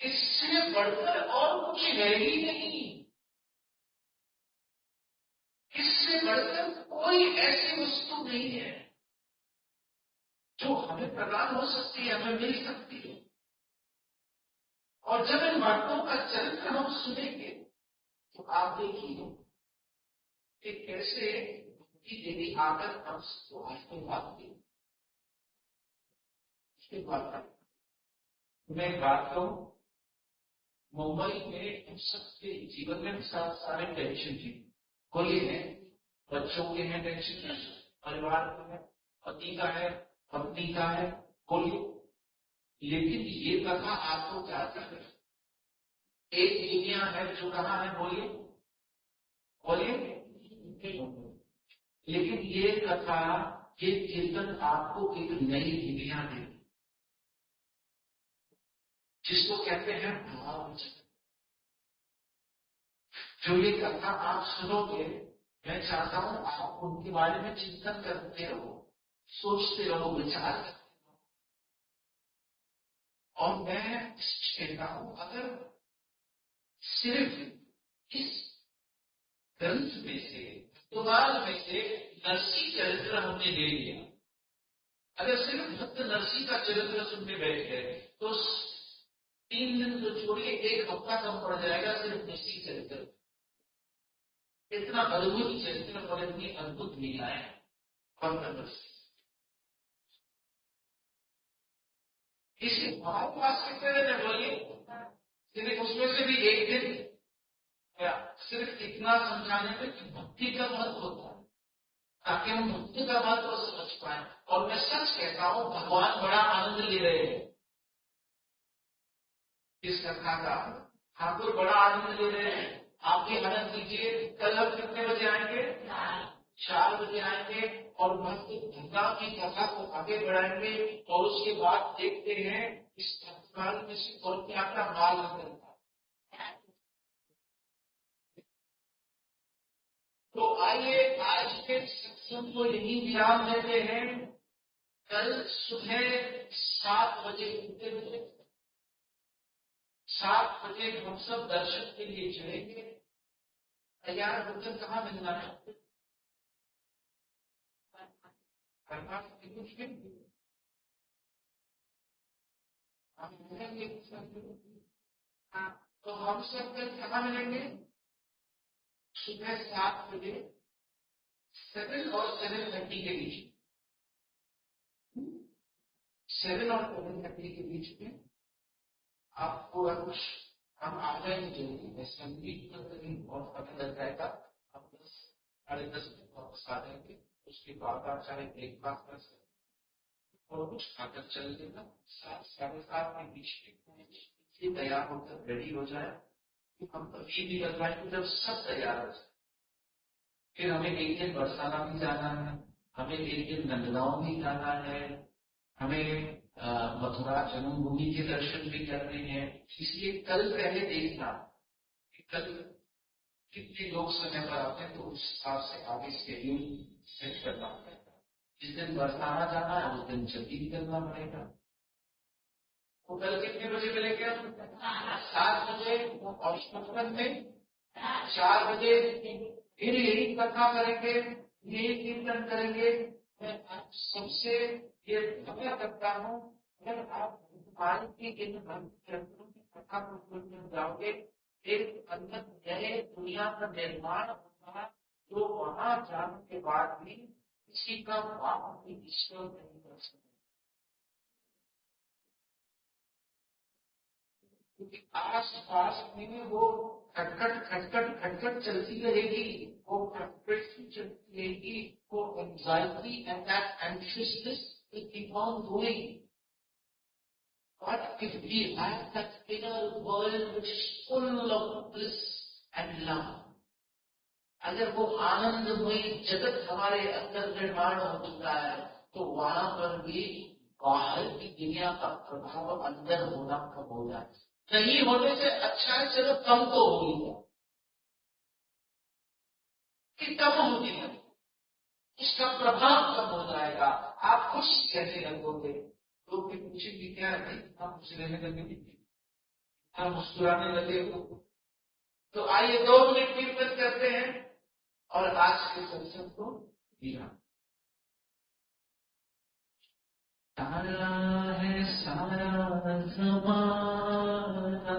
इससे बढ़कर और कुछ है ही नहीं। इससे बढ़कर कोई ऐसी वस्तु नहीं है जो हमें प्रदान हो सकती है, हमें मिल सकती है। और जब इन भक्तों का चरित्र हम सुनेंगे तो आप देखिए कि कैसे भक्ति देवी आकर हम सबको आशीर्वाद दी। उसके बाद मैं बात कहूं, मुंबई में हम सबके जीवन में सारे टेंशन थी। कोई है बच्चों के हैं टेंशन, परिवार का है, पति का है, पत्नी का है, बोलिए। लेकिन ये कथा आपको क्या कर है, एक दुनिया है जो कहाँ है, बोलिए बोलिए। लेकिन ये कथा, ये कीर्तन आपको एक नई दुनिया देगी, जिसको कहते हैं भाव। जो ये कथा आप सुनोगे, मैं चाहता हूं आप उनके बारे में चिंतन करते रहो, सोचते रहो, विचार करते रहो। और मैं कहता हूं, अगर सिर्फ इस ग्रंथ में से, पुराण में से नरसी चरित्र हमने ले लिया, अगर सिर्फ भक्त नरसी का चरित्र सुनने बैठ गए तो 3 दिन तो छोड़िए, 1 हफ्ता कम पड़ जाएगा सिर्फ नरसी चरित्र। इतना अद्भुत चरित्र और इतनी अद्भुत लीलाएं भक्त इसे भाव पास करते रहने, बोलिए। सिर्फ उसमें से भी एक दिन या सिर्फ इतना समझाने में कि भक्ति का महत्व होता है, ताकि हम भक्ति का महत्व समझ पाए। और मैं सच कहता हूं, भगवान बड़ा आनंद ले रहे हैं इस कथा का, ठाकुर बड़ा आनंद ले रहे हैं। आप भी आनंद लीजिए। कल हम कितने बजे आएंगे? 4 बजे आएंगे और भक्त गंगा की कथा को आगे बढ़ाएंगे। और उसके बाद देखते हैं इस तत्काल में से और क्या क्या माल निकलता है। तो आइए आज के सबको यही विराम देते हैं। कल सुबह 7 बजे उठते हुए 7 बजे हम सब दर्शन के लिए चलेंगे। तैयार होकर कहाँ मिलना है? तो हम सब कल कहाँ मिलेंगे? सुबह 7 बजे 7 और 7:30 के बीच। 7 और 7:30 के बीच में आपको कुछ हम आ जाएंगे जल्दी। संगीत बहुत पता लग जाएगा। आप 10 साढ़े 10 बजे वापस आ जाएंगे। उसके बाद आप चाहे ब्रेकफास्ट कर सकते और कुछ खाकर चल देना। 7 साढ़े 7 के बीच में तैयार होकर रेडी हो जाए। हम कभी भी लगवाएंगे जब सब तैयार हो जाए। फिर हमें एक दिन बरसाना भी जाना है, हमें एक दिन नंदगांव भी जाना है, हमें मथुरा जन्मभूमि के दर्शन भी करने हैं। इसलिए कल पहले देखना कि कल कितने लोग समय पर आते हैं, तो उस हिसाब से आगे शेड्यूल सेट करना पड़ेगा। जिस दिन बरसाना जाना है उस दिन जल्दी निकलना पड़ेगा। तो कल कितने बजे मिलेंगे हम? 7 बजे और बचपन में 4 बजे फिर यही कथा करेंगे, यही कीर्तन करेंगे। मैं आप सबसे ये अपेक्षा करता हूँ, अगर आप भगवान की इन चरणों की कथा को सुनने जाओगे, एक अंदर नए दुनिया का निर्माण होगा, जो वहां जाने के बाद भी किसी का पाप भी ईश्वर नहीं कर सकते। क्योंकि आस पास में वो खटखट खटखट खटखट चलती रहेगी, वो फ्रस्ट्रेशन चलती रहेगी, वो anxiety and that anxiousness will keep on going. But if we have that inner world which is full of bliss and love, अगर वो आनंदमय जगत हमारे अंदर निर्माण हो चुका है, तो वहां पर भी बाहर की दुनिया का प्रभाव अंदर होना कम हो जाए। नहीं होने से अच्छा है, चलो कम तो हो ही है कि कम होती है, उसका प्रभाव कम हो जाएगा। आप खुश कहने लगोगे, लोग भी पूछेंगे क्या है, हम खुश रहने लगे, हम मुस्कुराने लगे हो। तो आइए 2 मिनट कीर्तन करते हैं और आज के सत्संग को विराम। सारा है सारा ज़माना